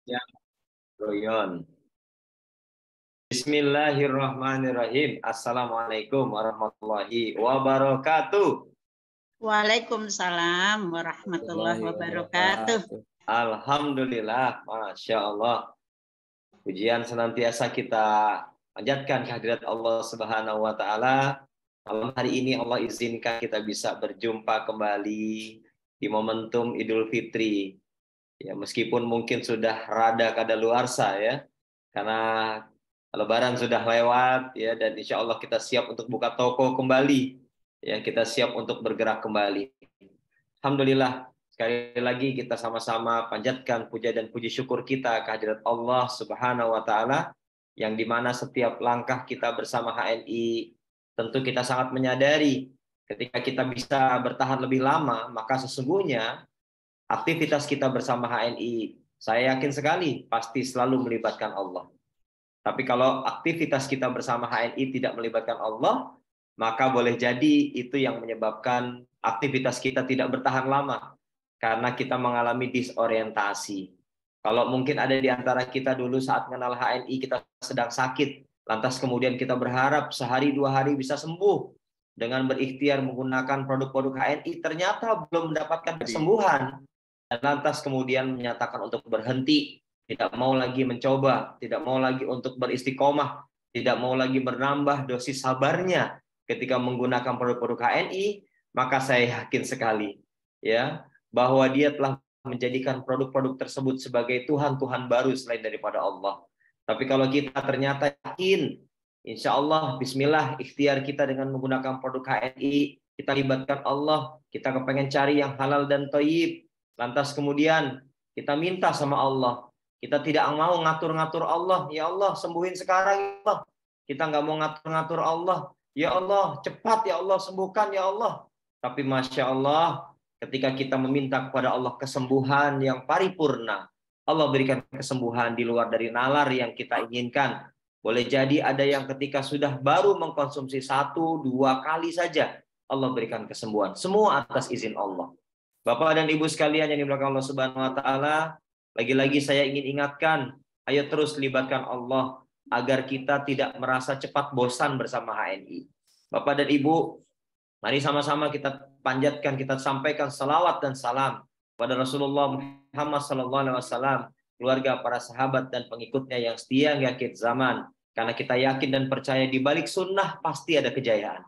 Ya, Royon. Bismillahirrahmanirrahim. Assalamualaikum warahmatullahi wabarakatuh. Waalaikumsalam warahmatullahi wabarakatuh. Alhamdulillah, Masya Allah. Pujian senantiasa kita panjatkan kehadirat Allah Subhanahu wa Ta'ala. Malam hari ini Allah izinkan kita bisa berjumpa kembali di momentum Idul Fitri. Ya, meskipun mungkin sudah rada kadaluarsa ya, karena Lebaran sudah lewat ya, dan insya Allah kita siap untuk buka toko kembali, ya kita siap untuk bergerak kembali. Alhamdulillah, sekali lagi kita sama-sama panjatkan puja dan puji syukur kita kehadirat Allah Subhanahu wa Ta'ala, yang dimana setiap langkah kita bersama HNI tentu kita sangat menyadari ketika kita bisa bertahan lebih lama, maka sesungguhnya aktivitas kita bersama HNI, saya yakin sekali pasti selalu melibatkan Allah. Tapi kalau aktivitas kita bersama HNI tidak melibatkan Allah, maka boleh jadi itu yang menyebabkan aktivitas kita tidak bertahan lama, karena kita mengalami disorientasi. Kalau mungkin ada di antara kita dulu saat mengenal HNI kita sedang sakit, lantas kemudian kita berharap sehari dua hari bisa sembuh, dengan berikhtiar menggunakan produk-produk HNI, ternyata belum mendapatkan kesembuhan. Dan lantas kemudian menyatakan untuk berhenti, tidak mau lagi mencoba, tidak mau lagi untuk beristiqomah, tidak mau lagi menambah dosis sabarnya ketika menggunakan produk-produk HNI, maka saya yakin sekali ya bahwa dia telah menjadikan produk-produk tersebut sebagai Tuhan-Tuhan baru selain daripada Allah. Tapi kalau kita ternyata yakin, insya Allah, bismillah, ikhtiar kita dengan menggunakan produk HNI, kita libatkan Allah, kita kepengen cari yang halal dan thayyib. Lantas kemudian kita minta sama Allah. Kita tidak mau ngatur-ngatur Allah. Ya Allah, sembuhin sekarang ya Allah. Kita nggak mau ngatur-ngatur Allah. Ya Allah, cepat ya Allah, sembuhkan ya Allah. Tapi Masya Allah, ketika kita meminta kepada Allah kesembuhan yang paripurna, Allah berikan kesembuhan di luar dari nalar yang kita inginkan. Boleh jadi ada yang ketika sudah baru mengkonsumsi 1-2 kali saja, Allah berikan kesembuhan. Semua atas izin Allah. Bapak dan Ibu sekalian yang dimuliakan Allah Subhanahu wa Ta'ala, lagi-lagi saya ingin ingatkan, ayo terus libatkan Allah agar kita tidak merasa cepat bosan bersama HNI. Bapak dan Ibu, mari sama-sama kita panjatkan, kita sampaikan salawat dan salam kepada Rasulullah Muhammad SAW, keluarga, para sahabat dan pengikutnya yang setia hingga akhir zaman. Karena kita yakin dan percaya di balik sunnah pasti ada kejayaan.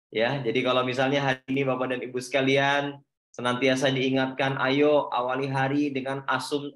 Ya, jadi kalau misalnya hari ini Bapak dan Ibu sekalian senantiasa diingatkan, ayo awali hari dengan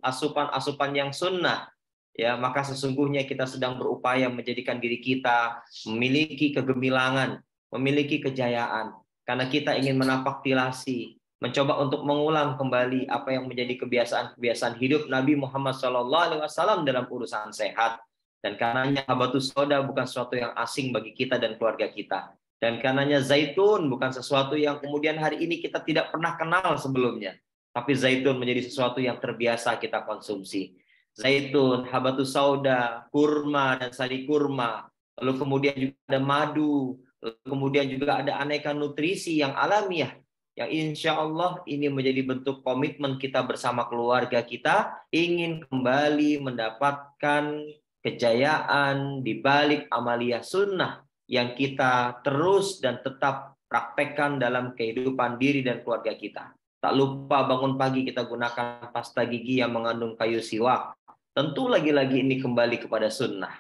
asupan-asupan yang sunnah, ya maka sesungguhnya kita sedang berupaya menjadikan diri kita memiliki kegemilangan, memiliki kejayaan, karena kita ingin menapaktilasi, mencoba untuk mengulang kembali apa yang menjadi kebiasaan-kebiasaan hidup Nabi Muhammad SAW dalam urusan sehat. Dan karenanya habatus soda bukan sesuatu yang asing bagi kita dan keluarga kita. Dan karenanya zaitun bukan sesuatu yang kemudian hari ini kita tidak pernah kenal sebelumnya. Tapi zaitun menjadi sesuatu yang terbiasa kita konsumsi. Zaitun, habatus sauda, kurma dan sari kurma. Lalu kemudian juga ada madu. Lalu kemudian juga ada aneka nutrisi yang alamiah. Yang insya Allah ini menjadi bentuk komitmen kita bersama keluarga kita. Ingin kembali mendapatkan kejayaan di balik amalia sunnah yang kita terus dan tetap praktekkan dalam kehidupan diri dan keluarga kita. Tak lupa bangun pagi kita gunakan pasta gigi yang mengandung kayu siwak. Tentu lagi-lagi ini kembali kepada sunnah.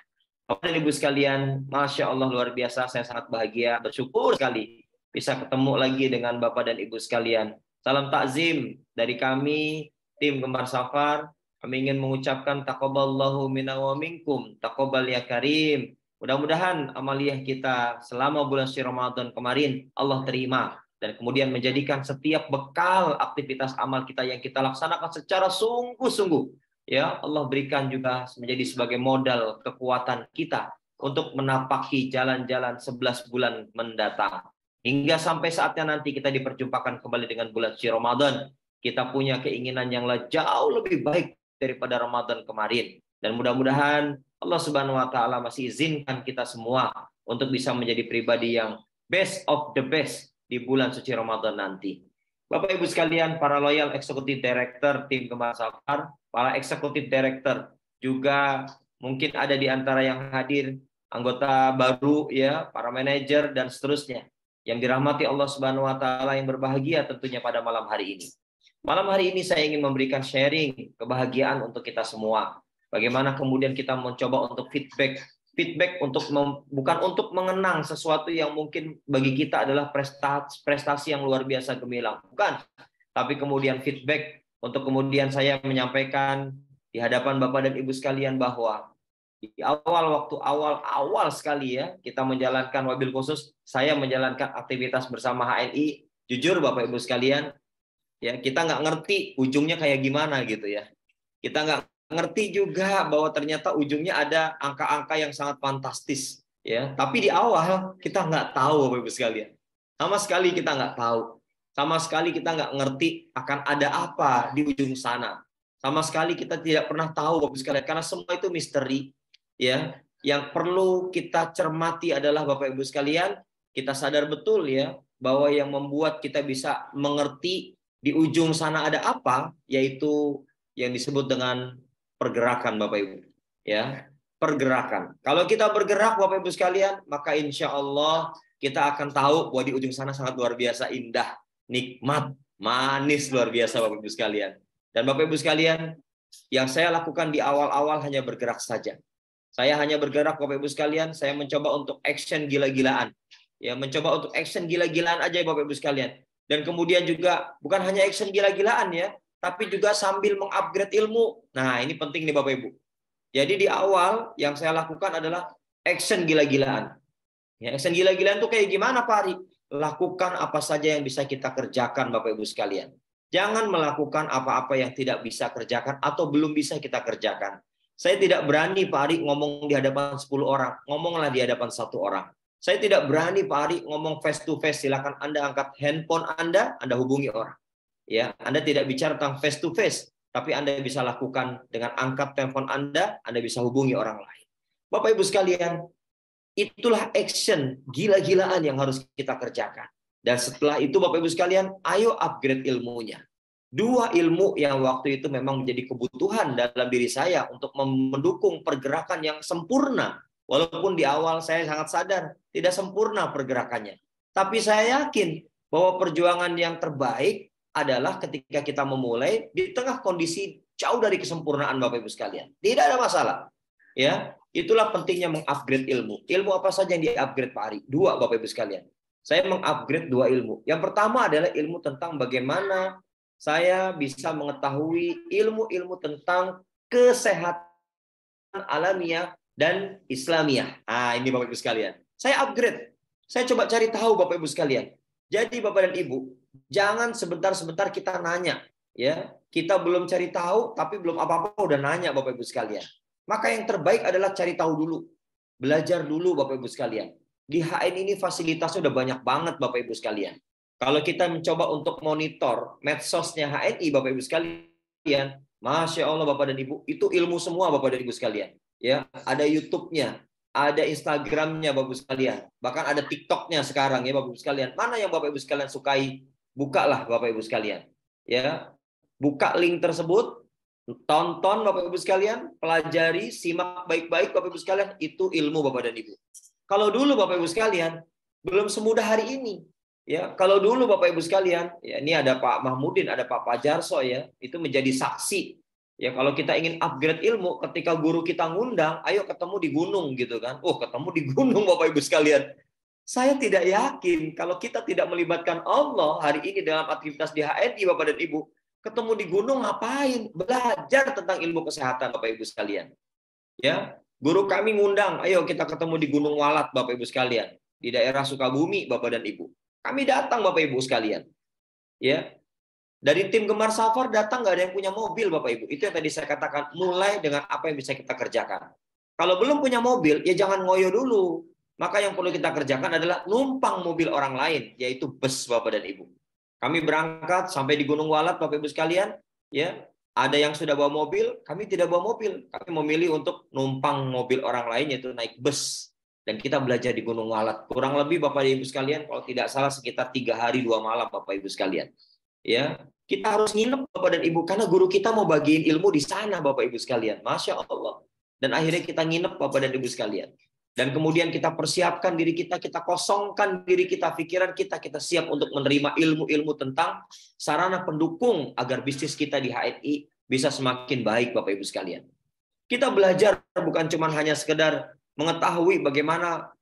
Bapak dan Ibu sekalian, Masya Allah luar biasa, saya sangat bahagia, bersyukur sekali bisa ketemu lagi dengan Bapak dan Ibu sekalian. Salam takzim dari kami, tim Gemar Safar. Kami ingin mengucapkan taqabbalallahu minna wa minkum, taqabbal ya karim. Mudah-mudahan amaliyah kita selama bulan suci Ramadan kemarin Allah terima dan kemudian menjadikan setiap bekal aktivitas amal kita yang kita laksanakan secara sungguh-sungguh, ya Allah berikan juga menjadi sebagai modal kekuatan kita untuk menapaki jalan-jalan 11 bulan mendatang. Hingga sampai saatnya nanti kita diperjumpakan kembali dengan bulan suci Ramadan, kita punya keinginan yang jauh lebih baik daripada Ramadan kemarin. Dan mudah-mudahan Allah Subhanahu wa Ta'ala masih izinkan kita semua untuk bisa menjadi pribadi yang best of the best di bulan suci Ramadan nanti. Bapak Ibu sekalian, para loyal eksekutif director tim Gemar Safar, para eksekutif director, juga mungkin ada di antara yang hadir anggota baru ya, para manajer dan seterusnya. Yang dirahmati Allah Subhanahu wa taala yang berbahagia tentunya pada malam hari ini. Malam hari ini saya ingin memberikan sharing kebahagiaan untuk kita semua. Bagaimana kemudian kita mencoba untuk feedback untuk bukan untuk mengenang sesuatu yang mungkin bagi kita adalah prestasi yang luar biasa gemilang, bukan, tapi kemudian feedback untuk kemudian saya menyampaikan di hadapan Bapak dan Ibu sekalian bahwa di waktu awal sekali ya kita menjalankan, wabil khusus saya menjalankan aktivitas bersama HNI, jujur Bapak Ibu sekalian ya, kita nggak ngerti ujungnya kayak gimana gitu ya, kita nggak ngerti juga bahwa ternyata ujungnya ada angka-angka yang sangat fantastis ya, tapi di awal kita nggak tahu Bapak Ibu sekalian, sama sekali kita nggak tahu, sama sekali kita nggak ngerti akan ada apa di ujung sana, sama sekali kita tidak pernah tahu Bapak Ibu sekalian, karena semua itu misteri ya. Yang perlu kita cermati adalah Bapak Ibu sekalian, kita sadar betul ya bahwa yang membuat kita bisa mengerti di ujung sana ada apa, yaitu yang disebut dengan pergerakan Bapak Ibu ya, pergerakan. Kalau kita bergerak Bapak Ibu sekalian, maka insya Allah kita akan tahu bahwa di ujung sana sangat luar biasa indah, nikmat, manis luar biasa Bapak Ibu sekalian. Dan Bapak Ibu sekalian, yang saya lakukan di awal-awal hanya bergerak saja. Saya hanya bergerak Bapak Ibu sekalian, saya mencoba untuk action gila-gilaan. Ya, mencoba untuk action gila-gilaan aja Bapak Ibu sekalian. Dan kemudian juga bukan hanya action gila-gilaan ya, tapi juga sambil mengupgrade ilmu. Nah, ini penting nih Bapak Ibu. Jadi di awal yang saya lakukan adalah action gila-gilaan. Ya, action gila-gilaan itu kayak gimana Pak Ari? Lakukan apa saja yang bisa kita kerjakan Bapak Ibu sekalian. Jangan melakukan apa-apa yang tidak bisa kerjakan atau belum bisa kita kerjakan. Saya tidak berani Pak Ari ngomong di hadapan 10 orang, ngomonglah di hadapan 1 orang. Saya tidak berani Pak Ari ngomong face to face, silakan Anda angkat handphone Anda hubungi orang. Ya, Anda tidak bicara tentang face to face, tapi Anda bisa lakukan dengan angkat telepon Anda bisa hubungi orang lain. Bapak Ibu sekalian, itulah action gila-gilaan yang harus kita kerjakan. Dan setelah itu Bapak Ibu sekalian, ayo upgrade ilmunya. 2 ilmu yang waktu itu memang menjadi kebutuhan dalam diri saya untuk mendukung pergerakan yang sempurna. Walaupun di awal saya sangat sadar tidak sempurna pergerakannya. Tapi saya yakin bahwa perjuangan yang terbaik adalah ketika kita memulai di tengah kondisi jauh dari kesempurnaan Bapak Ibu sekalian. Tidak ada masalah. Ya, itulah pentingnya mengupgrade ilmu. Ilmu apa saja yang di-upgrade Pak Ari? 2 Bapak Ibu sekalian. Saya mengupgrade 2 ilmu. Yang pertama adalah ilmu tentang bagaimana saya bisa mengetahui ilmu-ilmu tentang kesehatan alamiah dan Islamiyah. Nah, ini Bapak Ibu sekalian. Saya upgrade. Saya coba cari tahu Bapak Ibu sekalian. Jadi Bapak dan Ibu, jangan sebentar-sebentar kita nanya, ya. Kita belum cari tahu tapi belum apa-apa udah nanya Bapak Ibu sekalian. Maka yang terbaik adalah cari tahu dulu. Belajar dulu Bapak Ibu sekalian. Di HN ini fasilitasnya udah banyak banget Bapak Ibu sekalian. Kalau kita mencoba untuk monitor medsosnya HNI Bapak Ibu sekalian, Masya Allah Bapak dan Ibu, itu ilmu semua Bapak dan Ibu sekalian. Ya, ada YouTube-nya, ada Instagram-nya Bapak Ibu sekalian, bahkan ada TikTok-nya sekarang ya Bapak Ibu sekalian. Mana yang Bapak Ibu sekalian sukai, bukalah Bapak Ibu sekalian. Ya, buka link tersebut, tonton Bapak Ibu sekalian, pelajari, simak baik-baik Bapak Ibu sekalian, itu ilmu Bapak dan Ibu. Kalau dulu Bapak Ibu sekalian, belum semudah hari ini. Ya, kalau dulu Bapak Ibu sekalian, ya ini ada Pak Mahmudin, ada Pak Pajarso ya, itu menjadi saksi. Ya, kalau kita ingin upgrade ilmu, ketika guru kita ngundang, ayo ketemu di gunung gitu kan. Oh, ketemu di gunung Bapak Ibu sekalian. Saya tidak yakin kalau kita tidak melibatkan Allah hari ini dalam aktivitas di HNI Bapak dan Ibu, ketemu di gunung ngapain? Belajar tentang ilmu kesehatan Bapak Ibu sekalian. Ya, guru kami ngundang, ayo kita ketemu di Gunung Walat Bapak Ibu sekalian, di daerah Sukabumi Bapak dan Ibu. Kami datang Bapak Ibu sekalian. Ya. Dari tim Gemar Safar datang nggak ada yang punya mobil Bapak Ibu. Itu yang tadi saya katakan, mulai dengan apa yang bisa kita kerjakan. Kalau belum punya mobil, ya jangan ngoyo dulu. Maka yang perlu kita kerjakan adalah numpang mobil orang lain, yaitu bus Bapak dan Ibu. Kami berangkat sampai di Gunung Walat Bapak Ibu sekalian, ya. Ada yang sudah bawa mobil, kami tidak bawa mobil. Kami memilih untuk numpang mobil orang lain, yaitu naik bus. Dan kita belajar di Gunung Walat. Kurang lebih Bapak Ibu sekalian, kalau tidak salah sekitar 3 hari 2 malam Bapak Ibu sekalian. Ya, kita harus nginep Bapak dan Ibu karena guru kita mau bagiin ilmu di sana Bapak Ibu sekalian. Masya Allah. Dan akhirnya kita nginep Bapak dan Ibu sekalian. Dan kemudian kita persiapkan diri kita kosongkan diri kita, pikiran kita siap untuk menerima ilmu-ilmu tentang sarana pendukung agar bisnis kita di HNI bisa semakin baik Bapak Ibu sekalian. Kita belajar bukan cuma hanya sekedar mengetahui bagaimana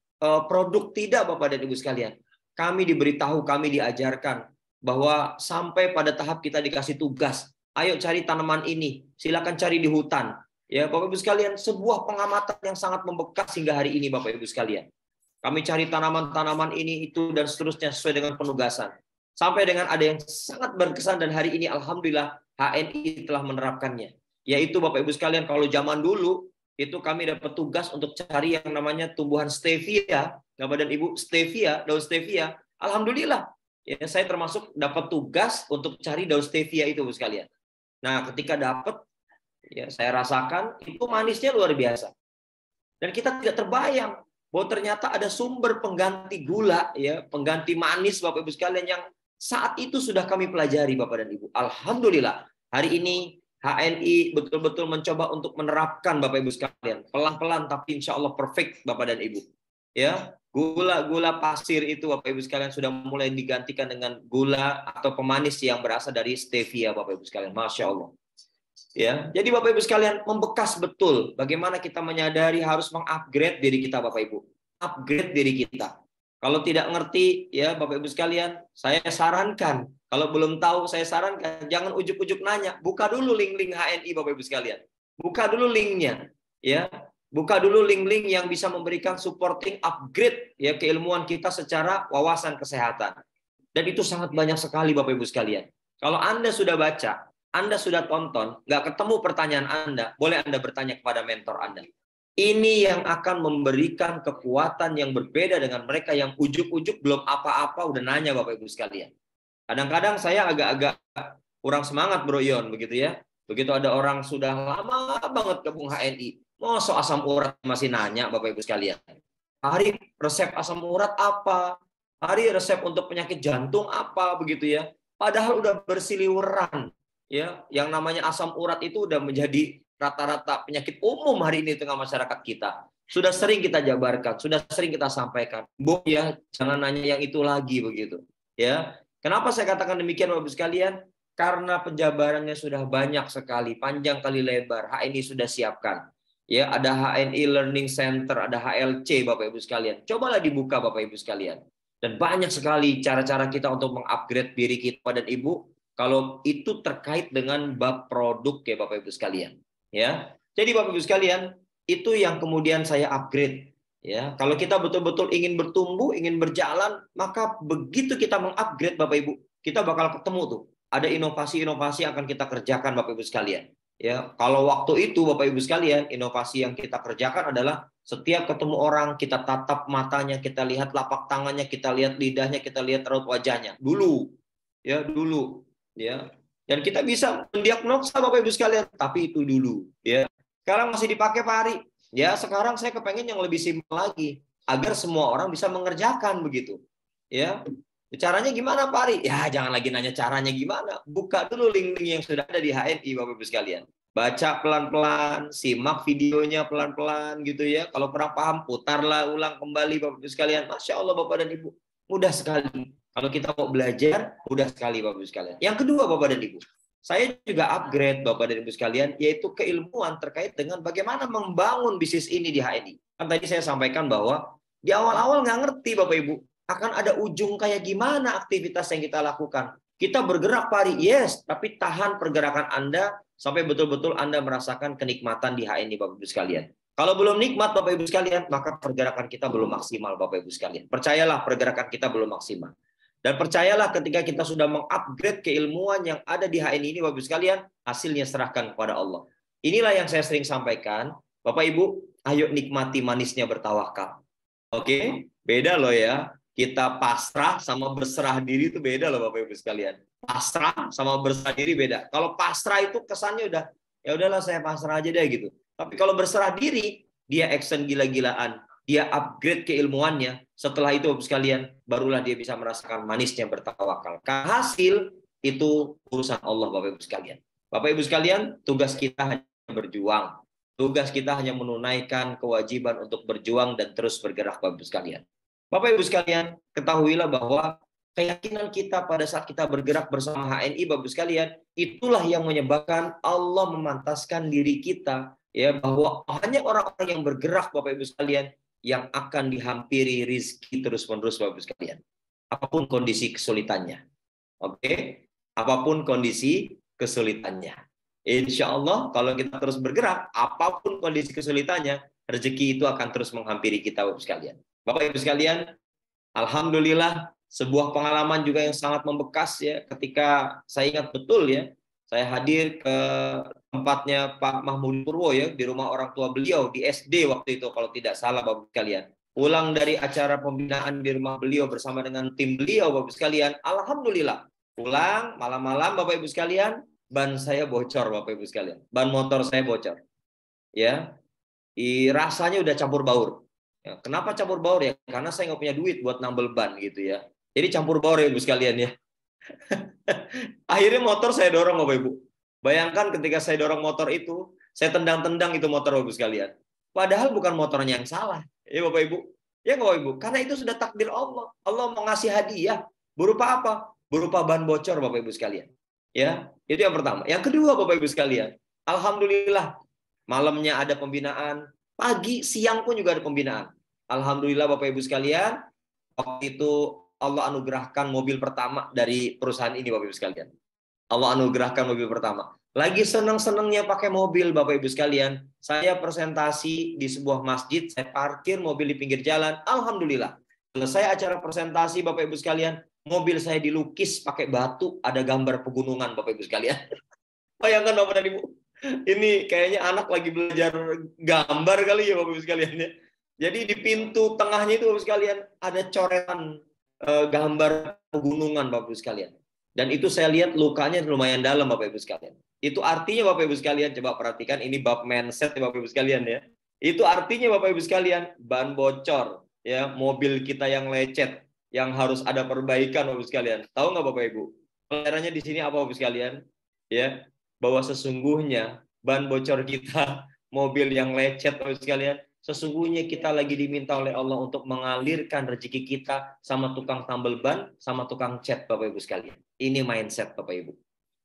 produk, tidak Bapak dan Ibu sekalian. Kami diberitahu, kami diajarkan bahwa sampai pada tahap kita dikasih tugas, ayo cari tanaman ini, silakan cari di hutan. Ya, Bapak Ibu sekalian, sebuah pengamatan yang sangat membekas hingga hari ini Bapak Ibu sekalian. Kami cari tanaman-tanaman ini, itu, dan seterusnya sesuai dengan penugasan. Sampai dengan ada yang sangat berkesan dan hari ini Alhamdulillah HNI telah menerapkannya. Yaitu Bapak Ibu sekalian, kalau zaman dulu, itu kami dapat tugas untuk cari yang namanya tumbuhan stevia. Bapak dan Ibu, stevia, daun stevia. Alhamdulillah, ya, saya termasuk dapat tugas untuk cari daun stevia itu Bapak sekalian. Nah, ketika dapat, ya, saya rasakan itu manisnya luar biasa. Dan kita tidak terbayang bahwa ternyata ada sumber pengganti gula, ya, pengganti manis Bapak Ibu sekalian yang saat itu sudah kami pelajari Bapak dan Ibu. Alhamdulillah, hari ini HNI betul-betul mencoba untuk menerapkan Bapak Ibu sekalian. Pelan-pelan tapi insya Allah perfect Bapak dan Ibu. Ya, gula-gula pasir itu Bapak Ibu sekalian sudah mulai digantikan dengan gula atau pemanis yang berasal dari stevia Bapak Ibu sekalian. Masya Allah. Ya, jadi Bapak Ibu sekalian membekas betul bagaimana kita menyadari harus mengupgrade diri kita Bapak Ibu. Upgrade diri kita. Kalau tidak ngerti ya Bapak Ibu sekalian, saya sarankan, kalau belum tahu saya sarankan jangan ujuk-ujuk nanya, buka dulu link-link HNI Bapak Ibu sekalian. Buka dulu linknya, ya. Buka dulu link-link yang bisa memberikan supporting upgrade ya keilmuan kita secara wawasan kesehatan. Dan itu sangat banyak sekali Bapak Ibu sekalian. Kalau Anda sudah baca, Anda sudah tonton, nggak ketemu pertanyaan Anda, boleh Anda bertanya kepada mentor Anda. Ini yang akan memberikan kekuatan yang berbeda dengan mereka yang ujuk-ujuk belum apa-apa udah nanya Bapak Ibu sekalian. Kadang-kadang saya agak-agak kurang semangat Bro Yon begitu ya. Begitu ada orang sudah lama banget gabung HNI, masa asam urat masih nanya Bapak Ibu sekalian. Hari resep asam urat apa? Hari resep untuk penyakit jantung apa begitu ya. Padahal udah bersiliweran. Ya, yang namanya asam urat itu udah menjadi rata-rata penyakit umum hari ini di tengah masyarakat kita. Sudah sering kita jabarkan, sudah sering kita sampaikan. Bu ya, jangan nanya yang itu lagi begitu. Ya, kenapa saya katakan demikian Bapak Ibu sekalian? Karena penjabarannya sudah banyak sekali, panjang kali lebar. HNI sudah siapkan. Ya, ada HNI Learning Center, ada HLC Bapak Ibu sekalian. Cobalah dibuka Bapak Ibu sekalian. Dan banyak sekali cara-cara kita untuk mengupgrade diri kita dan Ibu. Kalau itu terkait dengan bab produk ya Bapak Ibu sekalian, ya. Jadi Bapak Ibu sekalian, itu yang kemudian saya upgrade, ya. Kalau kita betul-betul ingin bertumbuh, ingin berjalan, maka begitu kita mengupgrade Bapak Ibu, kita bakal ketemu tuh. Ada inovasi-inovasi yang akan kita kerjakan Bapak Ibu sekalian. Ya, kalau waktu itu Bapak Ibu sekalian, inovasi yang kita kerjakan adalah setiap ketemu orang kita tatap matanya, kita lihat lapak tangannya, kita lihat lidahnya, kita lihat raut wajahnya. Dulu, ya dulu. Ya, dan kita bisa mendiagnosa Bapak Ibu sekalian, tapi itu dulu ya. Sekarang masih dipakai Pak Ari. Ya, sekarang saya kepengen yang lebih simpel lagi agar semua orang bisa mengerjakan begitu. Ya. Caranya gimana Pak Ari? Ya, jangan lagi nanya caranya gimana. Buka dulu link-link yang sudah ada di HNI Bapak Ibu sekalian. Baca pelan-pelan, simak videonya pelan-pelan gitu ya. Kalau kurang paham, putarlah ulang kembali Bapak Ibu sekalian. Masya Allah Bapak dan Ibu, mudah sekali. Kalau kita mau belajar, mudah sekali Bapak Ibu sekalian. Yang kedua Bapak dan Ibu, saya juga upgrade Bapak dan Ibu sekalian, yaitu keilmuan terkait dengan bagaimana membangun bisnis ini di HNI. Kan tadi saya sampaikan bahwa di awal-awal nggak ngerti Bapak Ibu, akan ada ujung kayak gimana aktivitas yang kita lakukan. Kita bergerak Pak Ari, yes, tapi tahan pergerakan Anda sampai betul-betul Anda merasakan kenikmatan di HNI Bapak Ibu sekalian. Kalau belum nikmat Bapak Ibu sekalian, maka pergerakan kita belum maksimal Bapak Ibu sekalian. Percayalah pergerakan kita belum maksimal. Dan percayalah ketika kita sudah mengupgrade keilmuan yang ada di HNI ini Bapak Ibu sekalian, hasilnya serahkan kepada Allah. Inilah yang saya sering sampaikan, Bapak Ibu, ayo nikmati manisnya bertawakal. Oke? Beda loh ya. Kita pasrah sama berserah diri itu beda loh Bapak Ibu sekalian. Pasrah sama berserah diri beda. Kalau pasrah itu kesannya udah, ya udahlah saya pasrah aja deh gitu. Tapi kalau berserah diri, dia action gila-gilaan. Dia upgrade keilmuannya. Setelah itu Bapak sekalian, barulah dia bisa merasakan manisnya bertawakal. Hasil itu urusan Allah, Bapak Ibu sekalian. Bapak Ibu sekalian, tugas kita hanya berjuang. Tugas kita hanya menunaikan kewajiban untuk berjuang dan terus bergerak, Bapak Ibu sekalian. Bapak Ibu sekalian, ketahuilah bahwa keyakinan kita pada saat kita bergerak bersama HNI, Bapak Ibu sekalian, itulah yang menyebabkan Allah memantaskan diri kita, ya, bahwa hanya orang-orang yang bergerak, Bapak Ibu sekalian, yang akan dihampiri rizki terus-menerus, Bapak Ibu sekalian. Apapun kondisi kesulitannya. Oke? Apapun kondisi kesulitannya. Insya Allah kalau kita terus bergerak, apapun kondisi kesulitannya, rezeki itu akan terus menghampiri kita, Bapak sekalian. Bapak Ibu sekalian, alhamdulillah sebuah pengalaman juga yang sangat membekas ya, ketika saya ingat betul ya, saya hadir ke tempatnya Pak Mahmud Purwo ya, di rumah orang tua beliau di SD waktu itu kalau tidak salah, Bapak sekalian. Pulang dari acara pembinaan di rumah beliau bersama dengan tim beliau, Bapak sekalian, alhamdulillah. Pulang malam-malam, Bapak Ibu sekalian, ban saya bocor, Bapak Ibu sekalian. Ban motor saya bocor. Ya, rasanya udah campur baur. Ya, kenapa campur baur ya? Karena saya nggak punya duit buat nambel ban gitu ya. Jadi campur baur ya Ibu sekalian ya. Akhirnya motor saya dorong, Bapak Ibu. Bayangkan ketika saya dorong motor itu, saya tendang-tendang itu motor, Bapak Ibu sekalian. Padahal bukan motornya yang salah. Ya Bapak Ibu. Ya Bapak Ibu. Karena itu sudah takdir Allah. Allah mau ngasih hadiah. Berupa apa? Berupa ban bocor, Bapak Ibu sekalian. Ya, itu yang pertama. Yang kedua, Bapak Ibu sekalian, alhamdulillah malamnya ada pembinaan, pagi, siang pun juga ada pembinaan. Alhamdulillah Bapak Ibu sekalian, waktu itu Allah anugerahkan mobil pertama dari perusahaan ini, Bapak Ibu sekalian. Allah anugerahkan mobil pertama. Lagi senang-senangnya pakai mobil, Bapak Ibu sekalian. Saya presentasi di sebuah masjid, saya parkir mobil di pinggir jalan. Alhamdulillah. Selesai acara presentasi, Bapak Ibu sekalian, mobil saya dilukis pakai batu, ada gambar pegunungan, Bapak Ibu sekalian. Bayangkan Bapak dan Ibu. Ini kayaknya anak lagi belajar gambar kali ya, Bapak Ibu sekalian ya. Jadi di pintu tengahnya itu, Bapak Ibu sekalian, ada coretan gambar pegunungan, Bapak Ibu sekalian. Dan itu saya lihat lukanya lumayan dalam, Bapak Ibu sekalian. Itu artinya, Bapak Ibu sekalian, coba perhatikan, ini bab mindset ya, Bapak Ibu sekalian ya. Itu artinya, Bapak Ibu sekalian, ban bocor, ya, mobil kita yang lecet, yang harus ada perbaikan, Bapak Ibu sekalian. Tahu nggak Bapak Ibu? Pelajarannya di sini apa, Bapak Ibu sekalian? Ya, bahwa sesungguhnya ban bocor kita, mobil yang lecet, Bapak Ibu sekalian, sesungguhnya kita lagi diminta oleh Allah untuk mengalirkan rezeki kita sama tukang tambal ban, sama tukang cat, Bapak Ibu sekalian. Ini mindset, Bapak Ibu.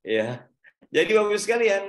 Ya. Jadi Bapak Ibu sekalian,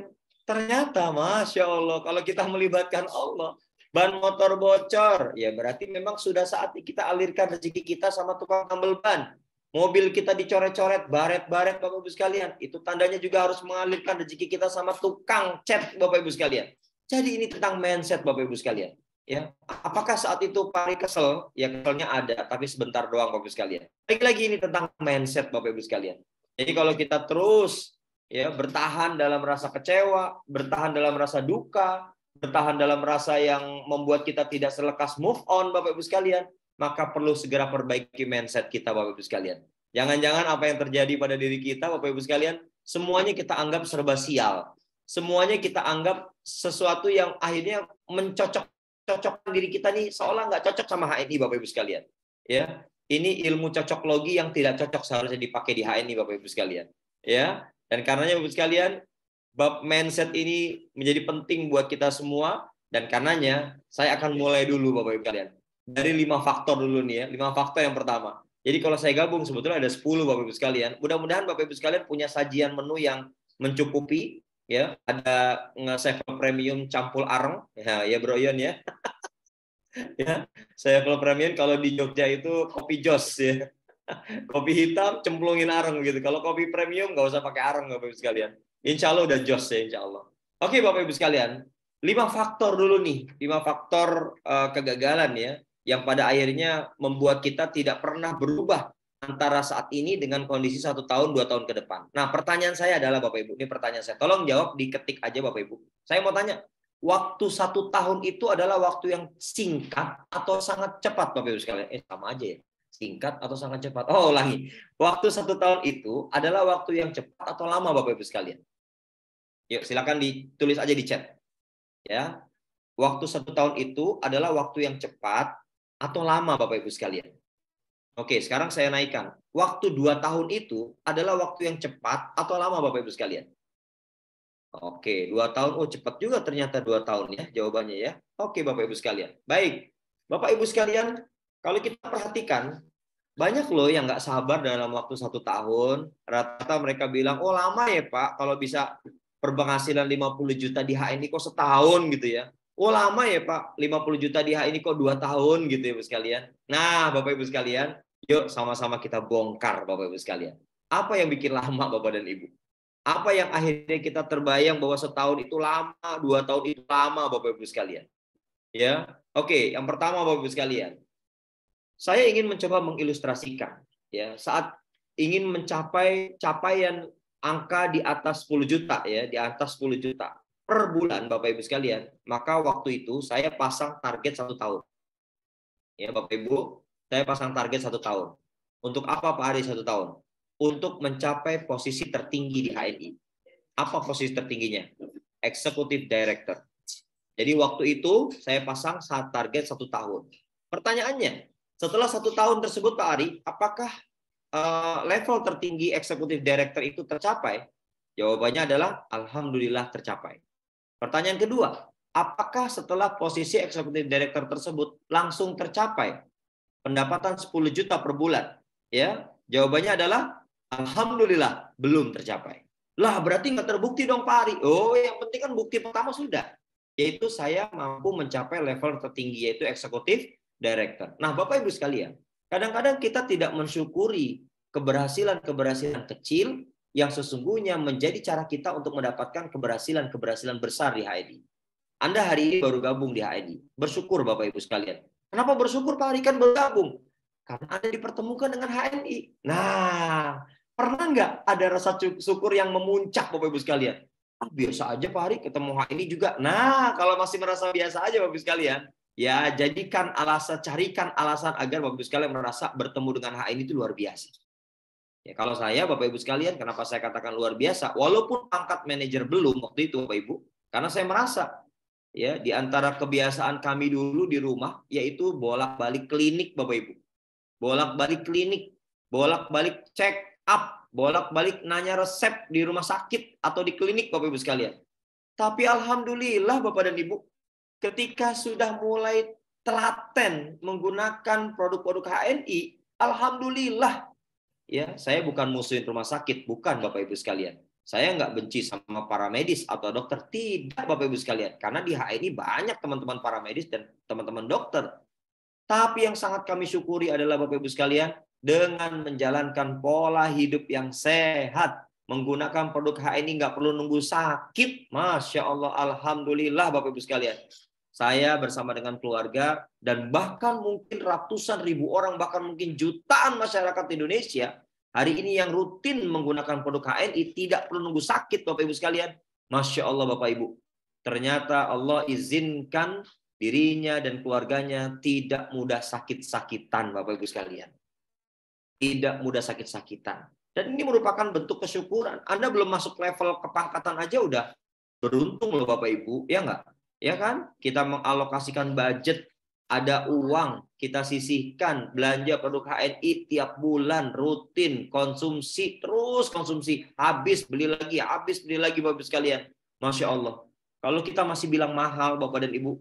ternyata Masya Allah, kalau kita melibatkan Allah, ban motor bocor, ya berarti memang sudah saatnya kita alirkan rezeki kita sama tukang tambal ban. Mobil kita dicoret-coret, baret-baret, Bapak Ibu sekalian. Itu tandanya juga harus mengalirkan rezeki kita sama tukang cat, Bapak Ibu sekalian. Jadi ini tentang mindset, Bapak Ibu sekalian. Ya, apakah saat itu Pari kesel? Ya keselnya ada, tapi sebentar doang, Bapak Ibu sekalian. Lagi-lagi ini tentang mindset, Bapak Ibu sekalian. Jadi kalau kita terus ya bertahan dalam rasa kecewa, bertahan dalam rasa duka, bertahan dalam rasa yang membuat kita tidak selekas move on, Bapak Ibu sekalian, maka perlu segera perbaiki mindset kita, Bapak Ibu sekalian. Jangan-jangan apa yang terjadi pada diri kita, Bapak Ibu sekalian, semuanya kita anggap serba sial. Semuanya kita anggap sesuatu yang akhirnya mencocokkan diri kita nih seolah nggak cocok sama HNI, Bapak Ibu sekalian. Ya, ini ilmu cocoklogi yang tidak cocok seharusnya dipakai di HNI, Bapak Ibu sekalian. Ya, dan karenanya Bapak Ibu sekalian, bab mindset ini menjadi penting buat kita semua, dan karenanya saya akan mulai dulu, Bapak Ibu sekalian. Dari 5 faktor dulu nih ya, 5 faktor yang pertama. Jadi kalau saya gabung sebetulnya ada 10, Bapak Ibu sekalian. Mudah-mudahan Bapak Ibu sekalian punya sajian menu yang mencukupi. Ya, ada Sevel Premium campur areng, ya Bro Yon ya. Ya, Sevel Premium kalau di Jogja itu kopi jos ya. Kopi hitam cemplungin areng gitu. Kalau kopi premium nggak usah pakai areng, Bapak Ibu sekalian. Insya Allah udah jos ya, insya Allah. Oke Bapak Ibu sekalian, 5 faktor dulu nih, 5 faktor kegagalan ya, yang pada akhirnya membuat kita tidak pernah berubah antara saat ini dengan kondisi 1 tahun, 2 tahun ke depan. Nah, pertanyaan saya adalah Bapak Ibu, ini pertanyaan saya. Tolong jawab, diketik aja Bapak Ibu. Saya mau tanya, waktu 1 tahun itu adalah waktu yang singkat atau sangat cepat, Bapak Ibu sekalian? Sama aja ya. Singkat atau sangat cepat? Oh, ulangi. Waktu 1 tahun itu adalah waktu yang cepat atau lama, Bapak Ibu sekalian? Yuk, silakan ditulis aja di chat. Ya. Waktu 1 tahun itu adalah waktu yang cepat atau lama, Bapak Ibu sekalian? Oke, sekarang saya naikkan. Waktu 2 tahun itu adalah waktu yang cepat atau lama Bapak Ibu sekalian? Oke, 2 tahun. Oh, cepat juga ternyata 2 tahun ya jawabannya ya. Oke, Bapak Ibu sekalian. Baik, Bapak Ibu sekalian, kalau kita perhatikan, banyak loh yang nggak sabar dalam waktu 1 tahun. Rata-rata mereka bilang, oh lama ya Pak, kalau bisa penghasilan 50 juta di HNI kok setahun gitu ya. Oh lama ya Pak, 50 juta di HNI kok 2 tahun gitu ya Ibu sekalian. Nah, Bapak Ibu sekalian, yuk sama-sama kita bongkar Bapak Ibu sekalian. Apa yang bikin lama Bapak dan Ibu? Apa yang akhirnya kita terbayang bahwa setahun itu lama, 2 tahun itu lama, Bapak Ibu sekalian? Ya, oke. Yang pertama, Bapak Ibu sekalian, saya ingin mencoba mengilustrasikan, ya, saat ingin mencapai capaian angka di atas 10 juta, ya, di atas 10 juta per bulan, Bapak Ibu sekalian, maka waktu itu saya pasang target 1 tahun. Ya, Bapak Ibu, saya pasang target 1 tahun. Untuk apa Pak Ari 1 tahun? Untuk mencapai posisi tertinggi di HNI. Apa posisi tertingginya? Executive Director. Jadi waktu itu saya pasang target 1 tahun. Pertanyaannya, setelah 1 tahun tersebut Pak Ari, apakah level tertinggi Executive Director itu tercapai? Jawabannya adalah Alhamdulillah tercapai. Pertanyaan kedua, apakah setelah posisi Executive Director tersebut langsung tercapai pendapatan 10 juta per bulan? Ya, jawabannya adalah Alhamdulillah belum tercapai. Lah berarti nggak terbukti dong Pak Ari. Oh yang penting kan bukti pertama sudah. Yaitu saya mampu mencapai level tertinggi yaitu Executive Director. Nah Bapak Ibu sekalian, kadang-kadang kita tidak mensyukuri keberhasilan-keberhasilan kecil yang sesungguhnya menjadi cara kita untuk mendapatkan keberhasilan-keberhasilan besar di HNI. Anda hari ini baru gabung di HNI. Bersyukur Bapak Ibu sekalian. Kenapa bersyukur Pak Ari kan baru gabung? Karena Anda dipertemukan dengan HNI. Nah, pernah nggak ada rasa syukur yang memuncak Bapak Ibu sekalian? Ah, biasa aja Pak Ari ketemu HNI juga. Nah, kalau masih merasa biasa aja Bapak Ibu sekalian, ya jadikan alasan, carikan alasan agar Bapak Ibu sekalian merasa bertemu dengan HNI itu luar biasa. Ya, kalau saya Bapak Ibu sekalian, kenapa saya katakan luar biasa? Walaupun pangkat manajer belum waktu itu Bapak Ibu, karena saya merasa ya di antara kebiasaan kami dulu di rumah yaitu bolak-balik klinik Bapak Ibu. Bolak-balik klinik, bolak-balik check up, bolak-balik nanya resep di rumah sakit atau di klinik Bapak Ibu sekalian. Tapi alhamdulillah Bapak dan Ibu, ketika sudah mulai telaten menggunakan produk-produk HNI, alhamdulillah ya, saya bukan musuhin rumah sakit, bukan Bapak Ibu sekalian. Saya nggak benci sama para medis atau dokter, tidak Bapak Ibu sekalian. Karena di HNI banyak teman-teman para medis dan teman-teman dokter. Tapi yang sangat kami syukuri adalah Bapak Ibu sekalian, dengan menjalankan pola hidup yang sehat, menggunakan produk HNI nggak perlu nunggu sakit. Masya Allah, alhamdulillah Bapak Ibu sekalian. Saya bersama dengan keluarga dan bahkan mungkin ratusan ribu orang, bahkan mungkin jutaan masyarakat Indonesia hari ini yang rutin menggunakan produk HNI tidak perlu nunggu sakit Bapak Ibu sekalian. Masya Allah Bapak Ibu. Ternyata Allah izinkan dirinya dan keluarganya tidak mudah sakit-sakitan Bapak Ibu sekalian. Tidak mudah sakit-sakitan. Dan ini merupakan bentuk kesyukuran. Anda belum masuk level kepangkatan aja udah beruntung loh Bapak Ibu, ya enggak? Ya kan? Kita mengalokasikan budget, ada uang, kita sisihkan, belanja produk HNI tiap bulan, rutin, konsumsi, terus konsumsi, habis beli lagi Bapak Ibu sekalian. Masya Allah. Kalau kita masih bilang mahal Bapak dan Ibu,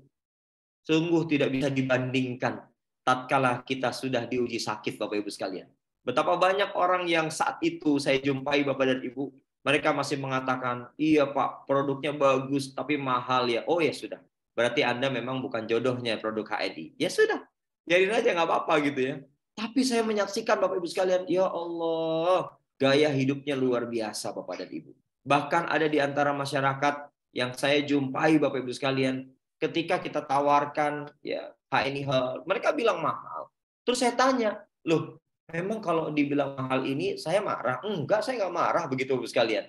sungguh tidak bisa dibandingkan tatkala kita sudah diuji sakit Bapak Ibu sekalian. Betapa banyak orang yang saat itu saya jumpai Bapak dan Ibu, mereka masih mengatakan, iya Pak, produknya bagus tapi mahal ya. Oh ya sudah, berarti Anda memang bukan jodohnya produk HNI. Ya sudah, jadiin aja nggak apa-apa gitu ya. Tapi saya menyaksikan Bapak Ibu sekalian, ya Allah, gaya hidupnya luar biasa Bapak dan Ibu. Bahkan ada di antara masyarakat yang saya jumpai Bapak Ibu sekalian, ketika kita tawarkan ya HNI Health, mereka bilang mahal. Terus saya tanya, loh memang kalau dibilang mahal ini saya marah? Enggak, saya nggak marah begitu Bapak sekalian.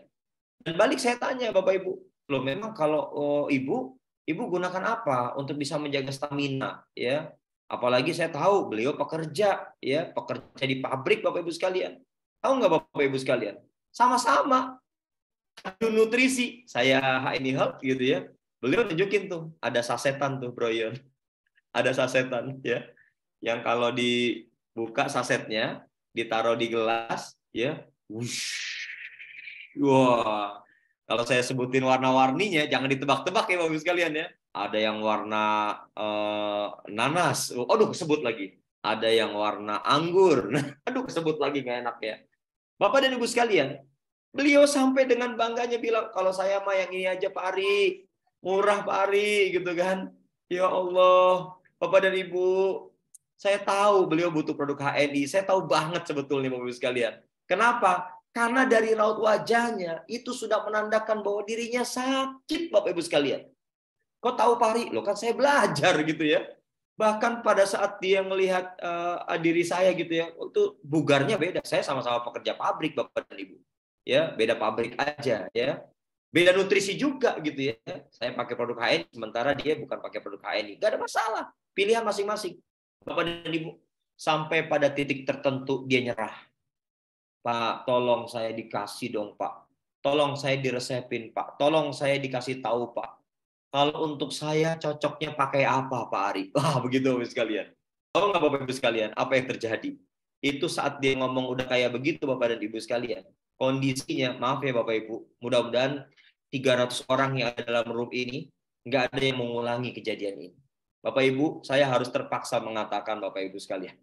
Dan balik saya tanya Bapak Ibu, loh memang kalau Ibu gunakan apa untuk bisa menjaga stamina ya? Apalagi saya tahu beliau pekerja ya, pekerja di pabrik Bapak Ibu sekalian. Tahu nggak Bapak Ibu sekalian? Sama-sama nutrisi, saya HNI Health gitu ya. Beliau tunjukin tuh, ada sasetan tuh Bro Yon. Ada sasetan ya. Yang kalau buka sasetnya, ditaruh di gelas, ya. Wush. Wah, kalau saya sebutin warna-warninya, jangan ditebak-tebak ya Bapak Ibu sekalian ya. Ada yang warna nanas, aduh kesebut lagi. Ada yang warna anggur, aduh kesebut lagi nggak enak ya. Bapak dan Ibu sekalian, beliau sampai dengan bangganya bilang, kalau saya mah yang ini aja Pak Ari, murah Pak Ari, gitu kan. Ya Allah, Bapak dan Ibu, saya tahu beliau butuh produk HNI, saya tahu banget sebetulnya Bapak Ibu sekalian. Kenapa? Karena dari raut wajahnya itu sudah menandakan bahwa dirinya sakit Bapak Ibu sekalian. Kok tahu Pak Ari? Loh kan saya belajar gitu ya. Bahkan pada saat dia melihat diri saya gitu ya, itu bugarnya beda. Saya sama-sama pekerja pabrik Bapak dan Ibu. Ya, beda pabrik aja ya. Beda nutrisi juga gitu ya. Saya pakai produk HNI sementara dia bukan pakai produk HNI. Gak ada masalah. Pilihan masing-masing. Bapak dan Ibu, sampai pada titik tertentu dia nyerah. Pak, tolong saya dikasih dong, Pak. Tolong saya diresepin, Pak. Tolong saya dikasih tahu, Pak. Kalau untuk saya cocoknya pakai apa, Pak Ari? Wah, begitu Bapak sekalian. Tahu nggak Bapak Ibu sekalian, apa yang terjadi? Itu saat dia ngomong udah kayak begitu Bapak dan Ibu sekalian. Kondisinya, maaf ya Bapak Ibu, mudah-mudahan 300 orang yang ada dalam room ini, nggak ada yang mengulangi kejadian ini. Bapak Ibu, saya harus terpaksa mengatakan Bapak Ibu sekalian.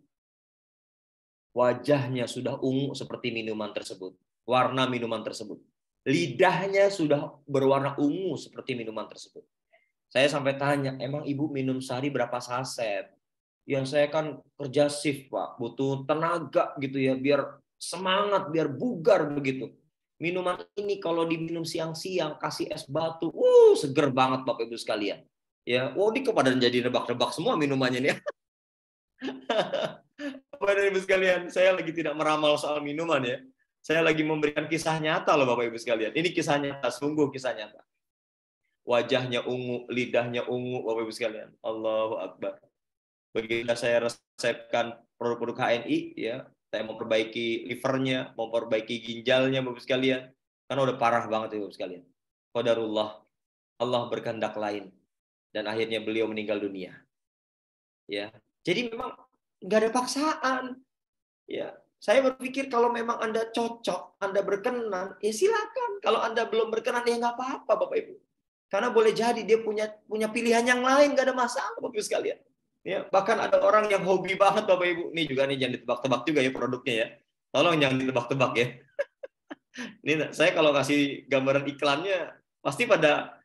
Wajahnya sudah ungu seperti minuman tersebut. Warna minuman tersebut. Lidahnya sudah berwarna ungu seperti minuman tersebut. Saya sampai tanya, emang ibu minum sehari berapa saset? Yang saya kan kerja shift Pak, butuh tenaga gitu ya, biar semangat, biar bugar begitu. Minuman ini kalau diminum siang-siang, kasih es batu, seger banget Bapak Ibu sekalian. Ya, ini kepada jadi nebak-nebak semua minumannya nih. Bapak Ibu sekalian, saya lagi tidak meramal soal minuman ya. Saya lagi memberikan kisah nyata loh Bapak Ibu sekalian. Ini kisah nyata, sungguh kisah nyata. Wajahnya ungu, lidahnya ungu Bapak Ibu sekalian. Allahu Akbar. Begitu saya resepkan produk-produk HNI ya, saya mau perbaiki livernya, mau perbaiki ginjalnya Bapak Ibu sekalian. Karena udah parah banget Bapak Ibu sekalian. Qadarullah, Allah berkehendak lain dan akhirnya beliau meninggal dunia. Ya. Jadi memang nggak ada paksaan. Ya, saya berpikir kalau memang Anda cocok, Anda berkenan, ya silakan. Kalau Anda belum berkenan, ya nggak apa-apa, Bapak Ibu. Karena boleh jadi dia punya pilihan yang lain, nggak ada masalah, Bapak Ibu sekalian. Ya, bahkan ada orang yang hobi banget, Bapak Ibu. Ini juga nih jangan ditebak-tebak juga ya produknya ya. Tolong jangan ditebak-tebak ya. Ini saya kalau kasih gambaran iklannya, pasti pada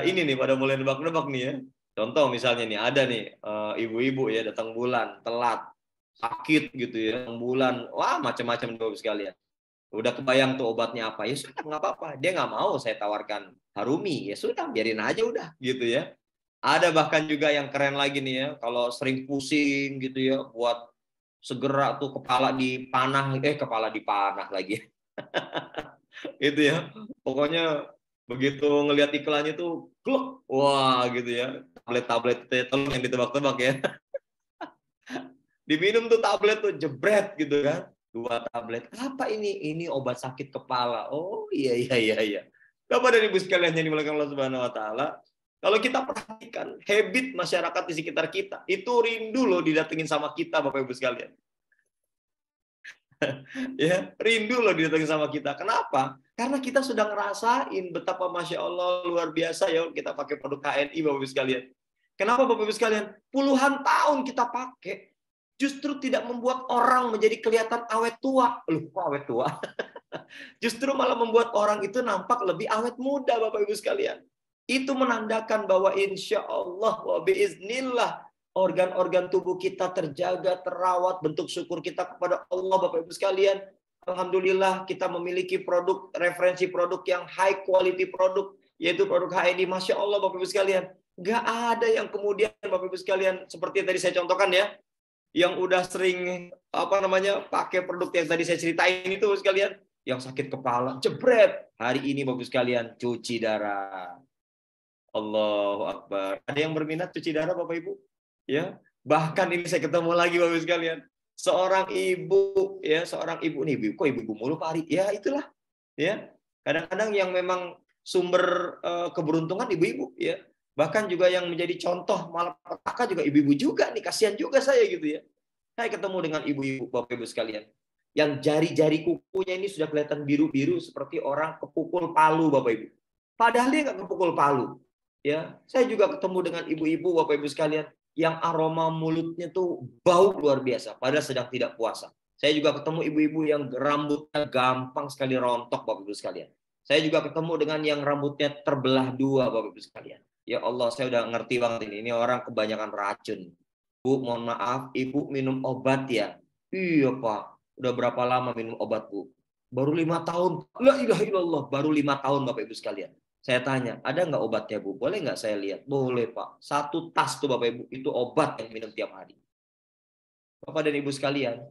ini nih, pada mulai nebak-nebak nih ya. Contoh misalnya nih, ada nih ibu-ibu ya datang bulan, telat, sakit gitu ya, bulan, wah macam-macam Bapak sekalian. Udah kebayang tuh obatnya apa, ya sudah nggak apa-apa. Dia nggak mau saya tawarkan Harumi, ya sudah biarin aja udah gitu ya. Ada bahkan juga yang keren lagi nih ya, kalau sering pusing gitu ya, buat segera tuh kepala dipanah lagi. Itu ya, pokoknya begitu ngelihat iklannya tuh kluk, wah gitu ya, tablet itu ya, tolong yang ditebak-tebak ya. Diminum tuh tablet tuh jebret gitu kan, 2 tablet. Apa ini obat sakit kepala. Oh iya. Bapak dan Ibu sekalian yang dimuliakan Allah Subhanahu wa taala, kalau kita perhatikan habit masyarakat di sekitar kita, itu rindu loh didatengin sama kita Bapak Ibu sekalian. Ya, rindu loh didatengin sama kita. Kenapa? Karena kita sudah ngerasain betapa Masya Allah luar biasa ya kita pakai produk HNI Bapak Ibu sekalian. Kenapa Bapak Ibu sekalian? Puluhan tahun kita pakai, justru tidak membuat orang menjadi kelihatan awet tua. Loh, kok awet tua? Justru malah membuat orang itu nampak lebih awet muda Bapak Ibu sekalian. Itu menandakan bahwa insya Allah wa biiznillah organ-organ tubuh kita terjaga, terawat, bentuk syukur kita kepada Allah Bapak Ibu sekalian. Alhamdulillah kita memiliki referensi produk yang high quality produk, yaitu produk HNI. Masya Allah Bapak Ibu sekalian. Gak ada yang kemudian Bapak Ibu sekalian, seperti yang tadi saya contohkan ya, yang udah sering pakai produk yang tadi saya ceritain itu Bapak sekalian, yang sakit kepala, jebret. Hari ini Bapak Ibu sekalian cuci darah. Allahu Akbar. Ada yang berminat cuci darah Bapak Ibu? Ya. Bahkan ini saya ketemu lagi Bapak Ibu sekalian. Seorang ibu nih, kok ibu mulu Pak Ari? Ya itulah. Ya. Kadang-kadang yang memang sumber keberuntungan ibu-ibu ya. Bahkan juga yang menjadi contoh malapetaka juga ibu-ibu juga nih, kasihan juga saya gitu ya. Saya ketemu dengan ibu-ibu, Bapak Ibu sekalian, yang jari-jari kukunya ini sudah kelihatan biru-biru seperti orang kepukul palu, Bapak Ibu. Padahal dia nggak kepukul palu. Ya, saya juga ketemu dengan ibu-ibu, Bapak Ibu sekalian, yang aroma mulutnya tuh bau luar biasa, padahal sedang tidak puasa. Saya juga ketemu ibu-ibu yang rambutnya gampang sekali rontok, Bapak Ibu sekalian. Saya juga ketemu dengan yang rambutnya terbelah dua, Bapak Ibu sekalian. Ya Allah, saya udah ngerti banget ini. Ini orang kebanyakan racun. Bu, mohon maaf, Ibu minum obat ya? Iya, Pak. Udah berapa lama minum obat, Bu? Baru 5 tahun. La ilaha illallah, baru 5 tahun, Bapak Ibu sekalian. Saya tanya, ada nggak obatnya, Bu? Boleh nggak saya lihat? Boleh, Pak. 1 tas tuh, Bapak Ibu. Itu obat yang minum tiap hari. Bapak dan Ibu sekalian,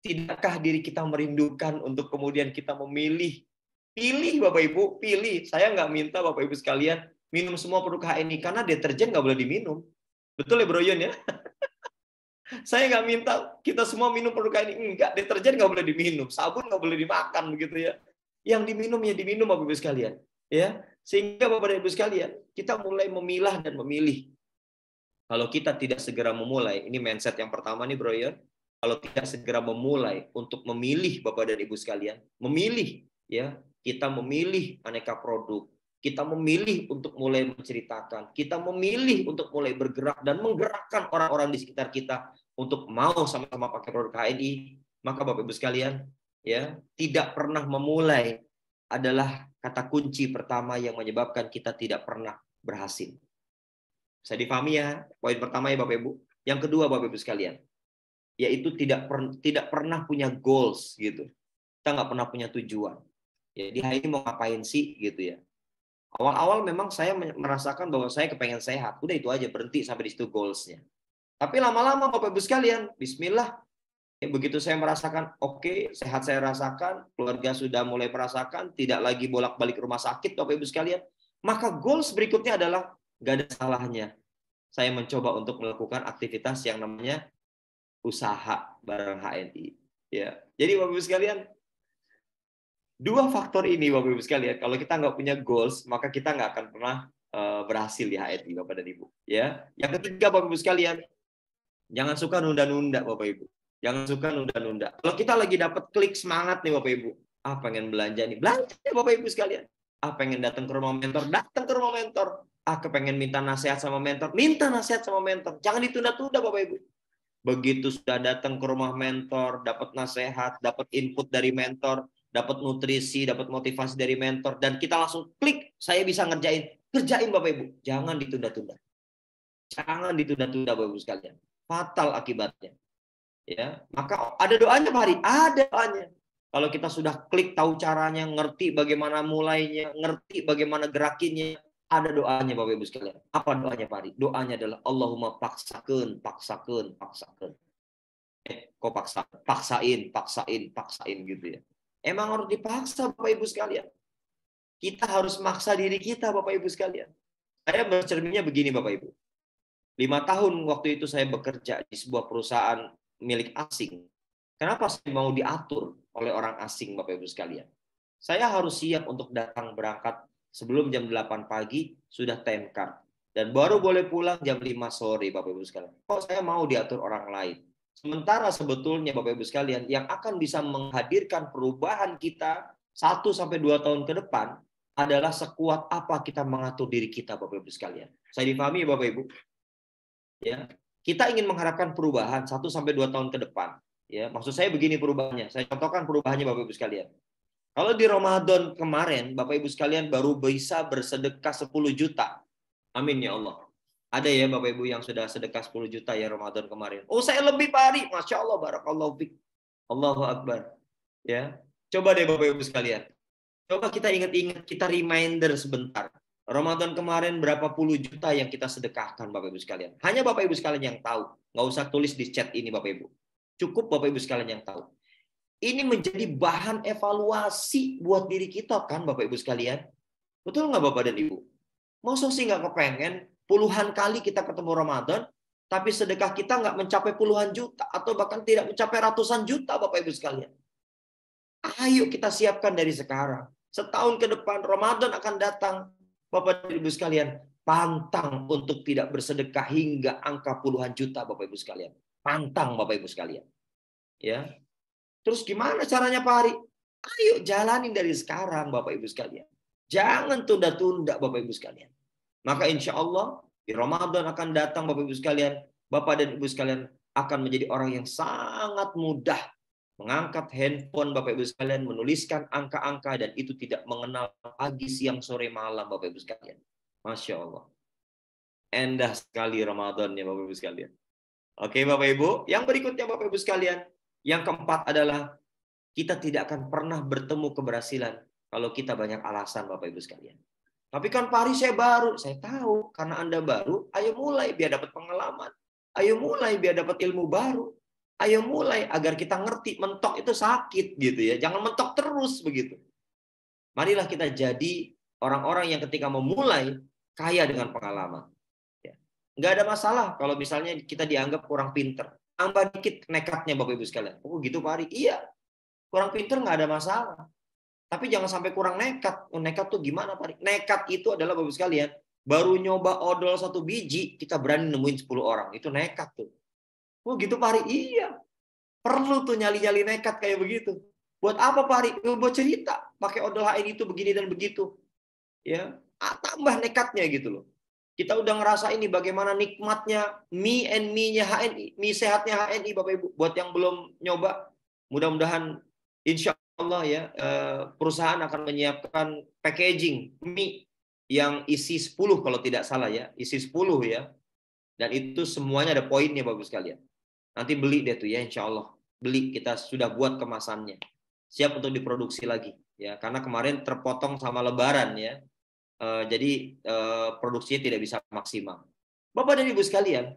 tidakkah diri kita merindukan untuk kemudian kita memilih? Pilih, Bapak Ibu, pilih. Saya nggak minta Bapak Ibu sekalian minum semua produk HNI, karena deterjen nggak boleh diminum. Betul ya, Bro Yun ya? Saya nggak minta kita semua minum produk HNI. Enggak, deterjen nggak boleh diminum. Sabun nggak boleh dimakan, begitu ya. Yang diminum ya diminum, Bapak Ibu sekalian. Ya, sehingga Bapak dan Ibu sekalian, kita mulai memilah dan memilih. Kalau kita tidak segera memulai, ini mindset yang pertama nih, Bro ya. Kalau tidak segera memulai untuk memilih, Bapak dan Ibu sekalian, memilih ya, kita memilih aneka produk, kita memilih untuk mulai menceritakan, kita memilih untuk mulai bergerak dan menggerakkan orang-orang di sekitar kita untuk mau sama-sama pakai produk HNI, maka Bapak Ibu sekalian, ya, tidak pernah memulai adalah kata kunci pertama yang menyebabkan kita tidak pernah berhasil. Bisa dipahami ya, poin pertama ya Bapak Ibu. Yang kedua Bapak Ibu sekalian, yaitu tidak pernah punya goals gitu. Kita nggak pernah punya tujuan. Jadi hari ini mau ngapain sih gitu ya. Awal-awal memang saya merasakan bahwa saya kepengen sehat. Udah itu aja, berhenti sampai di situ goalsnya. Tapi lama-lama Bapak Ibu sekalian, bismillah. Begitu saya merasakan, oke, sehat saya rasakan, keluarga sudah mulai merasakan, tidak lagi bolak-balik rumah sakit, Bapak Ibu sekalian. Maka goals berikutnya adalah, gak ada salahnya saya mencoba untuk melakukan aktivitas yang namanya usaha bareng HNI. Ya, jadi Bapak Ibu sekalian, dua faktor ini Bapak Ibu sekalian, kalau kita nggak punya goals, maka kita nggak akan pernah berhasil di HNI, Bapak dan Ibu. Ya, yang ketiga Bapak Ibu sekalian, jangan suka nunda-nunda Bapak Ibu. Jangan suka nunda-nunda. Kalau kita lagi dapat klik semangat nih Bapak Ibu, pengen belanja nih, belanja Bapak Ibu sekalian. Pengen datang ke rumah mentor, datang ke rumah mentor. Kepengen minta nasihat sama mentor, minta nasihat sama mentor. Jangan ditunda-tunda Bapak Ibu. Begitu sudah datang ke rumah mentor, dapat nasihat, dapat input dari mentor, dapat nutrisi, dapat motivasi dari mentor, dan kita langsung klik, saya bisa ngerjain. Kerjain Bapak Ibu. Jangan ditunda-tunda. Jangan ditunda-tunda Bapak Ibu sekalian. Fatal akibatnya. Ya, maka ada doanya Pak Hari, ada doanya. Kalau kita sudah klik, tahu caranya, ngerti bagaimana mulainya, ngerti bagaimana gerakinnya, ada doanya Bapak Ibu sekalian. Apa doanya Pak Hari? Doanya adalah Allahumma paksakeun, paksakeun, paksakeun. Kok paksa? Paksain gitu ya. Emang harus dipaksa Bapak Ibu sekalian. Kita harus maksa diri kita Bapak Ibu sekalian. Saya bercerminnya begini Bapak Ibu. 5 tahun waktu itu saya bekerja di sebuah perusahaan milik asing. Kenapa saya mau diatur oleh orang asing Bapak Ibu sekalian? Saya harus siap untuk datang berangkat sebelum jam 8 pagi sudah time card. Dan baru boleh pulang jam 5 sore Bapak Ibu sekalian. Kok saya mau diatur orang lain? Sementara sebetulnya Bapak Ibu sekalian yang akan bisa menghadirkan perubahan kita 1-2 tahun ke depan adalah sekuat apa kita mengatur diri kita Bapak Ibu sekalian. Saya dipahami Bapak Ibu? Ya, kita ingin mengharapkan perubahan 1-2 tahun ke depan. Ya, maksud saya begini perubahannya. Saya contohkan perubahannya Bapak Ibu sekalian. Kalau di Ramadan kemarin Bapak Ibu sekalian baru bisa bersedekah 10 juta. Amin ya Allah. Ada ya Bapak Ibu yang sudah sedekah 10 juta ya Ramadan kemarin. Oh, saya lebih Pak Ari. Masya Allah, barakallahu fiik. Allahu Akbar. Ya, coba deh Bapak Ibu sekalian. Coba kita ingat-ingat, kita reminder sebentar. Ramadan kemarin berapa puluh juta yang kita sedekahkan Bapak Ibu sekalian. Hanya Bapak Ibu sekalian yang tahu. Nggak usah tulis di chat ini Bapak Ibu. Cukup Bapak Ibu sekalian yang tahu. Ini menjadi bahan evaluasi buat diri kita kan Bapak Ibu sekalian. Betul nggak Bapak dan Ibu? Masa sih nggak kepengen puluhan kali kita ketemu Ramadan, tapi sedekah kita nggak mencapai puluhan juta atau bahkan tidak mencapai ratusan juta Bapak Ibu sekalian. Ayo kita siapkan dari sekarang. Setahun ke depan Ramadan akan datang. Bapak dan Ibu sekalian, pantang untuk tidak bersedekah hingga angka puluhan juta Bapak Ibu sekalian. Pantang Bapak Ibu sekalian. Ya. Terus gimana caranya Pak Hari? Ayo jalanin dari sekarang Bapak Ibu sekalian. Jangan tunda-tunda Bapak Ibu sekalian. Maka insya Allah di Ramadan akan datang Bapak Ibu sekalian. Bapak dan Ibu sekalian akan menjadi orang yang sangat mudah mengangkat handphone Bapak Ibu sekalian, menuliskan angka-angka, dan itu tidak mengenal pagi, siang, sore, malam Bapak Ibu sekalian. Masya Allah. Indah sekali Ramadannya Bapak Ibu sekalian. Oke Bapak Ibu. Yang berikutnya Bapak Ibu sekalian. Yang keempat adalah kita tidak akan pernah bertemu keberhasilan kalau kita banyak alasan Bapak Ibu sekalian. Tapi kan Pak Ari saya baru. Saya tahu karena Anda baru. Ayo mulai biar dapat pengalaman. Ayo mulai biar dapat ilmu baru. Ayo mulai agar kita ngerti mentok itu sakit gitu ya. Jangan mentok terus begitu. Marilah kita jadi orang-orang yang ketika memulai kaya dengan pengalaman. Ya. Nggak ada masalah kalau misalnya kita dianggap kurang pinter. Tambah dikit nekatnya Bapak Ibu sekalian. Oh gitu Pak Ari? Iya. Kurang pinter nggak ada masalah. Tapi jangan sampai kurang nekat. Oh, nekat tuh gimana Pak Ari? Nekat itu adalah Bapak Ibu sekalian. Baru nyoba odol 1 biji, kita berani nemuin 10 orang. Itu nekat tuh. Oh gitu Pak Ari? Iya. Perlu tuh nyali-nyali nekat kayak begitu. Buat apa Pak Ari? Buat cerita. Pakai odol HN itu begini dan begitu. Ya, tambah nekatnya gitu loh. Kita udah ngerasain nih bagaimana nikmatnya mie and mie-nya HNI, mie sehatnya HNI Bapak Ibu. Buat yang belum nyoba, mudah-mudahan insya Allah ya perusahaan akan menyiapkan packaging mie yang isi 10 kalau tidak salah ya, isi 10 ya. Dan itu semuanya ada poinnya Bapak Ibu sekalian. Nanti beli deh tuh ya insya Allah. Beli, kita sudah buat kemasannya. Siap untuk diproduksi lagi ya, karena kemarin terpotong sama Lebaran ya. Jadi produksinya tidak bisa maksimal. Bapak dan Ibu sekalian,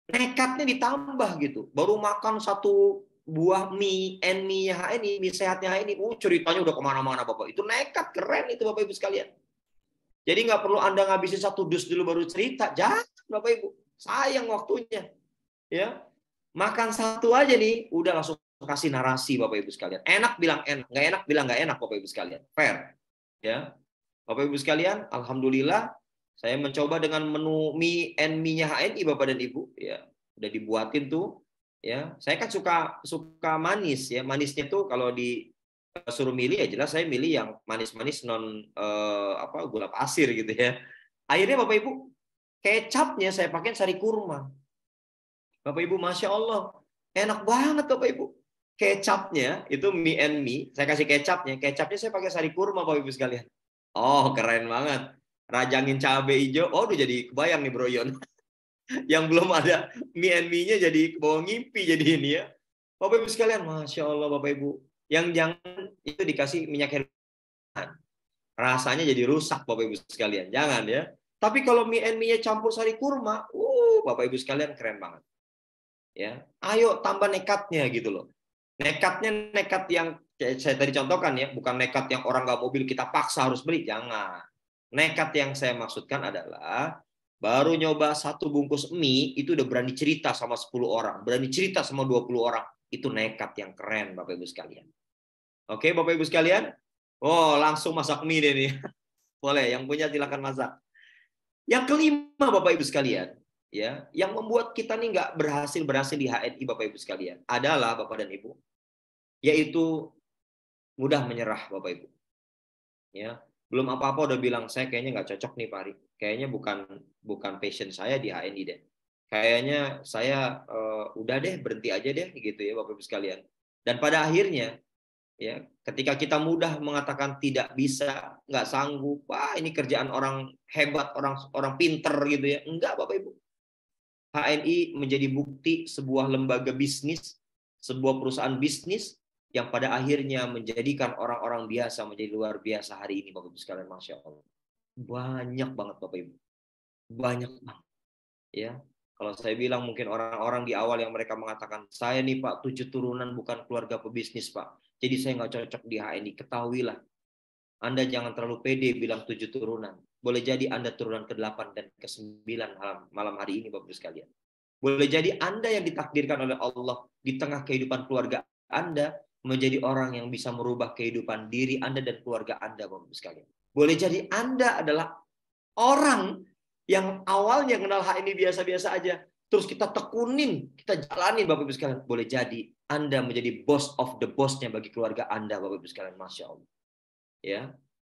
nekatnya ditambah gitu. Baru makan 1 buah mie, mie-nya HNI, mie sehatnya HNI, ceritanya udah kemana-mana Bapak. Itu nekat, keren itu Bapak Ibu sekalian. Jadi nggak perlu Anda ngabisin 1 dus dulu baru cerita. Jangan Bapak Ibu, sayang waktunya. Ya, makan 1 aja nih, udah langsung kasih narasi Bapak Ibu sekalian. Enak bilang enak, nggak enak bilang nggak enak Bapak Ibu sekalian. Fair, ya. Bapak Ibu sekalian, alhamdulillah saya mencoba dengan menu mie and mie-nya HNI Bapak dan Ibu ya. Udah dibuatin tuh ya. Saya kan suka manis ya. Manisnya tuh kalau disuruh milih ya jelas saya milih yang manis-manis non gula pasir gitu ya. Akhirnya Bapak Ibu, kecapnya saya pakai sari kurma. Bapak Ibu, Masya Allah, enak banget Bapak Ibu. Kecapnya itu mie and mie, saya kasih kecapnya saya pakai sari kurma Bapak Ibu sekalian. Oh, keren banget. Rajangin cabai hijau. Oh, udah jadi kebayang nih Bro Yon. Yang belum ada mie and mie-nya jadi kebawa ngimpi jadi ini ya. Bapak Ibu sekalian, Masya Allah Bapak Ibu. Yang jangan itu dikasih minyak herban. Rasanya jadi rusak Bapak Ibu sekalian. Jangan ya. Tapi kalau mie and mie-nya campur sari kurma, Bapak Ibu sekalian keren banget. Ya, ayo tambah nekatnya gitu loh. Nekatnya nekat yang saya tadi contohkan ya, bukan nekat yang orang nggak mobil kita paksa harus beli, jangan. Nekat yang saya maksudkan adalah baru nyoba 1 bungkus mie itu udah berani cerita sama 10 orang, berani cerita sama 20 orang. Itu nekat yang keren Bapak Ibu sekalian. Oke Bapak Ibu sekalian? Oh, langsung masak mie deh nih. Boleh, yang punya silakan masak. Yang kelima Bapak Ibu sekalian, ya, yang membuat kita nih nggak berhasil di HNI Bapak Ibu sekalian adalah Bapak dan Ibu, yaitu mudah menyerah Bapak Ibu. Ya, belum apa-apa udah bilang saya kayaknya nggak cocok nih Pak Ari. Kayaknya bukan passion saya di HNI deh. Kayaknya saya udah deh berhenti aja deh gitu ya Bapak Ibu sekalian. Dan pada akhirnya ya, ketika kita mudah mengatakan tidak bisa, nggak sanggup, wah ini kerjaan orang hebat, orang pinter gitu ya. Enggak Bapak Ibu. HNI menjadi bukti sebuah lembaga bisnis, sebuah perusahaan bisnis yang pada akhirnya menjadikan orang-orang biasa menjadi luar biasa hari ini Bapak Ibu sekalian, Masya Allah. Banyak banget Bapak Ibu. Banyak banget. Ya. Kalau saya bilang mungkin orang-orang di awal yang mereka mengatakan, saya nih Pak 7 turunan bukan keluarga pebisnis Pak. Jadi saya nggak cocok di HNI. Ketahuilah, Anda jangan terlalu pede bilang 7 turunan. Boleh jadi Anda turunan ke-8 dan ke-9 malam hari ini Bapak Ibu sekalian. Boleh jadi Anda yang ditakdirkan oleh Allah di tengah kehidupan keluarga Anda menjadi orang yang bisa merubah kehidupan diri Anda dan keluarga Anda Bapak Ibu sekalian. Boleh jadi Anda adalah orang yang awalnya kenal HNI biasa-biasa aja, terus kita tekunin, kita jalanin Bapak Ibu sekalian, boleh jadi Anda menjadi boss of the boss-nya bagi keluarga Anda Bapak Ibu sekalian, Masya Allah. Ya.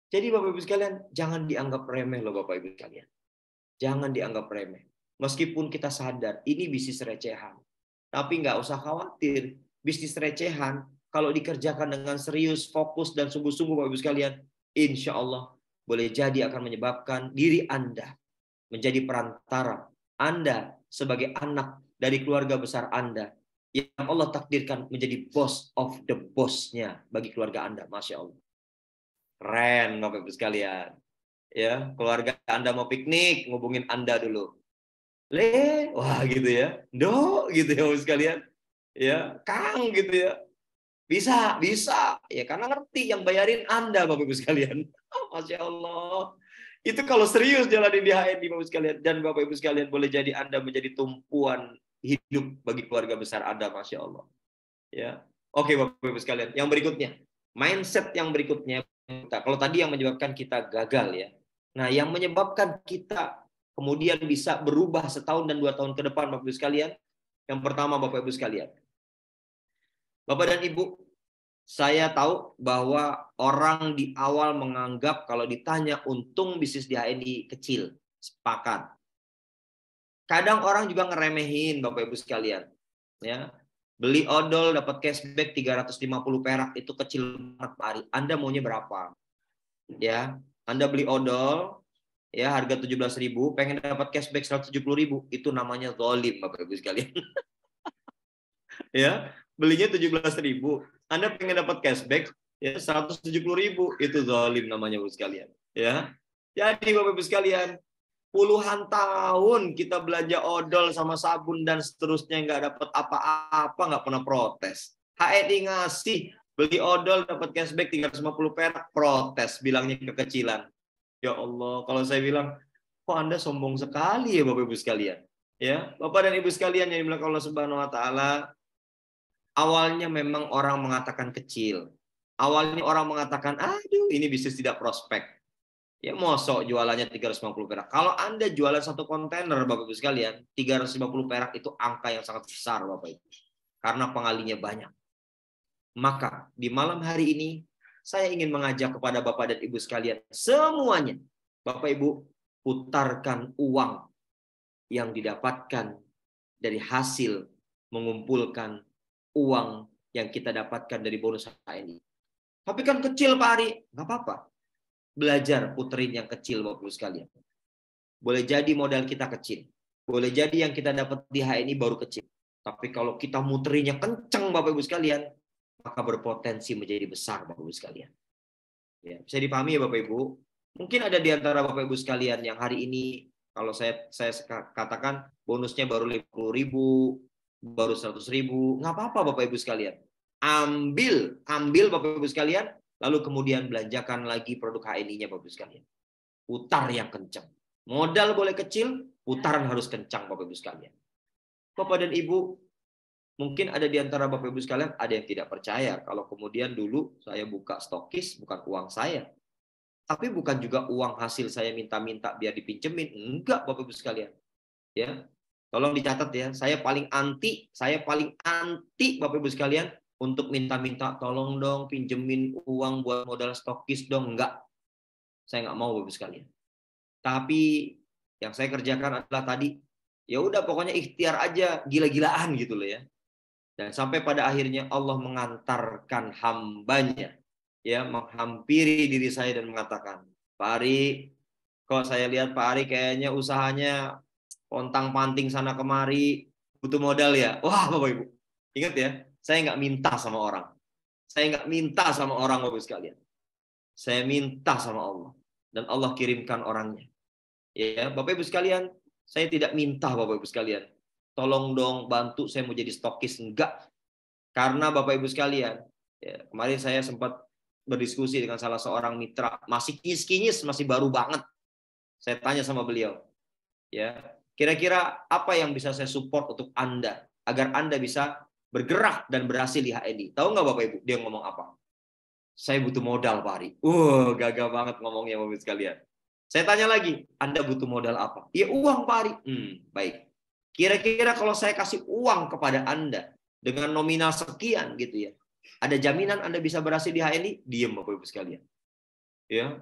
Jadi Bapak Ibu sekalian, jangan dianggap remeh loh Bapak Ibu sekalian. Jangan dianggap remeh. Meskipun kita sadar ini bisnis recehan. Tapi nggak usah khawatir. Bisnis recehan, kalau dikerjakan dengan serius, fokus, dan sungguh-sungguh Bapak Ibu sekalian, insya Allah boleh jadi akan menyebabkan diri Anda menjadi perantara. Anda sebagai anak dari keluarga besar Anda, yang Allah takdirkan menjadi boss of the boss-nya bagi keluarga Anda. Masya Allah. Keren Bapak Ibu sekalian. Ya, keluarga Anda mau piknik, ngubungin Anda dulu. Wah gitu ya. Gitu ya Bapak sekalian. Ya, Kang gitu ya. Bisa. Ya karena ngerti yang bayarin Anda Bapak Ibu sekalian. Masya Allah. Itu kalau serius jalanin di HNI Bapak Ibu sekalian. Dan Bapak Ibu sekalian boleh jadi Anda menjadi tumpuan hidup bagi keluarga besar Anda. Masya Allah. Ya. Oke Bapak Ibu sekalian. Yang berikutnya. Mindset yang berikutnya. Kalau tadi yang menyebabkan kita gagal ya. Nah, yang menyebabkan kita kemudian bisa berubah setahun dan 2 tahun ke depan, Bapak Ibu sekalian. Yang pertama, Bapak Ibu sekalian. Bapak dan Ibu, saya tahu bahwa orang di awal menganggap kalau ditanya untung bisnis di HNI kecil. Sepakat. Kadang orang juga ngeremehin, Bapak Ibu sekalian. Ya. Beli odol dapat cashback 350 perak, itu kecil banget Pak Ari. Anda maunya berapa? Ya. Anda beli odol, ya harga 17.000, pengen dapat cashback 170.000, itu namanya zalim Bapak Ibu sekalian. Ya, belinya 17.000, Anda pengen dapat cashback ya 170.000, itu zalim namanya Bapak sekalian. Ya, jadi Bapak Ibu sekalian, puluhan tahun kita belanja odol sama sabun dan seterusnya nggak dapat apa-apa, nggak pernah protes. HNI ngasih beli odol dapat cashback 350 perak, protes, bilangnya kekecilan. Ya Allah, kalau saya bilang, kok Anda sombong sekali ya Bapak Ibu sekalian. Ya, Bapak dan Ibu sekalian yang dimuliakan Allah Subhanahu wa taala, awalnya memang orang mengatakan kecil. Awalnya orang mengatakan, aduh ini bisnis tidak prospek. Ya mosok jualannya 350 perak. Kalau Anda jualan satu kontainer Bapak Ibu sekalian, 350 perak itu angka yang sangat besar Bapak Ibu. Karena pengalinya banyak. Maka di malam hari ini saya ingin mengajak kepada Bapak dan Ibu sekalian semuanya, Bapak Ibu, putarkan uang yang didapatkan dari hasil mengumpulkan uang yang kita dapatkan dari bonus HNI. Tapi kan kecil Pak Ari, nggak apa-apa. Belajar puterin yang kecil Bapak Ibu sekalian. Boleh jadi modal kita kecil. Boleh jadi yang kita dapat di HNI baru kecil. Tapi kalau kita muterinnya kenceng Bapak Ibu sekalian, maka berpotensi menjadi besar Bapak Ibu sekalian. Ya, bisa dipahami ya Bapak Ibu. Mungkin ada di antara Bapak Ibu sekalian yang hari ini kalau saya katakan bonusnya baru 50.000, baru 100.000, nggak apa-apa Bapak Ibu sekalian. Ambil Bapak Ibu sekalian, lalu kemudian belanjakan lagi produk HNI-nya Bapak Ibu sekalian. Putar yang kencang. Modal boleh kecil, putaran harus kencang Bapak Ibu sekalian. Bapak dan Ibu, mungkin ada di antara Bapak Ibu sekalian ada yang tidak percaya kalau kemudian dulu saya buka stokis bukan uang saya. Tapi bukan juga uang hasil saya minta-minta biar dipinjemin. Enggak Bapak Ibu sekalian. Ya. Tolong dicatat ya, saya paling anti Bapak Ibu sekalian untuk minta-minta tolong dong pinjemin uang buat modal stokis dong. Enggak. Saya nggak mau Bapak Ibu sekalian. Tapi yang saya kerjakan adalah tadi ya udah pokoknya ikhtiar aja, gila-gilaan gitu loh ya. Dan sampai pada akhirnya Allah mengantarkan hambanya, ya menghampiri diri saya dan mengatakan, Pak Ari, kok saya lihat Pak Ari kayaknya usahanya pontang-panting sana kemari, butuh modal ya. Wah Bapak Ibu, ingat ya, saya nggak minta sama orang. Saya nggak minta sama orang Bapak Ibu sekalian. Saya minta sama Allah. Dan Allah kirimkan orangnya. Ya Bapak Ibu sekalian, saya tidak minta Bapak Ibu sekalian. Tolong dong bantu saya mau jadi stokis, enggak. Karena Bapak Ibu sekalian, ya, kemarin saya sempat berdiskusi dengan salah seorang mitra, masih kinyis-kinyis, masih baru banget. Saya tanya sama beliau, ya, kira-kira apa yang bisa saya support untuk Anda agar Anda bisa bergerak dan berhasil di HNI? Tahu nggak Bapak Ibu dia ngomong apa? Saya butuh modal Pak Ari. Gagah banget ngomongnya Bapak Ibu sekalian. Saya tanya lagi, Anda butuh modal apa? Ya uang Pak Ari. Baik. Kira-kira kalau saya kasih uang kepada Anda dengan nominal sekian gitu ya, ada jaminan Anda bisa berhasil di HNI? Diam Bapak Ibu sekalian. Ya.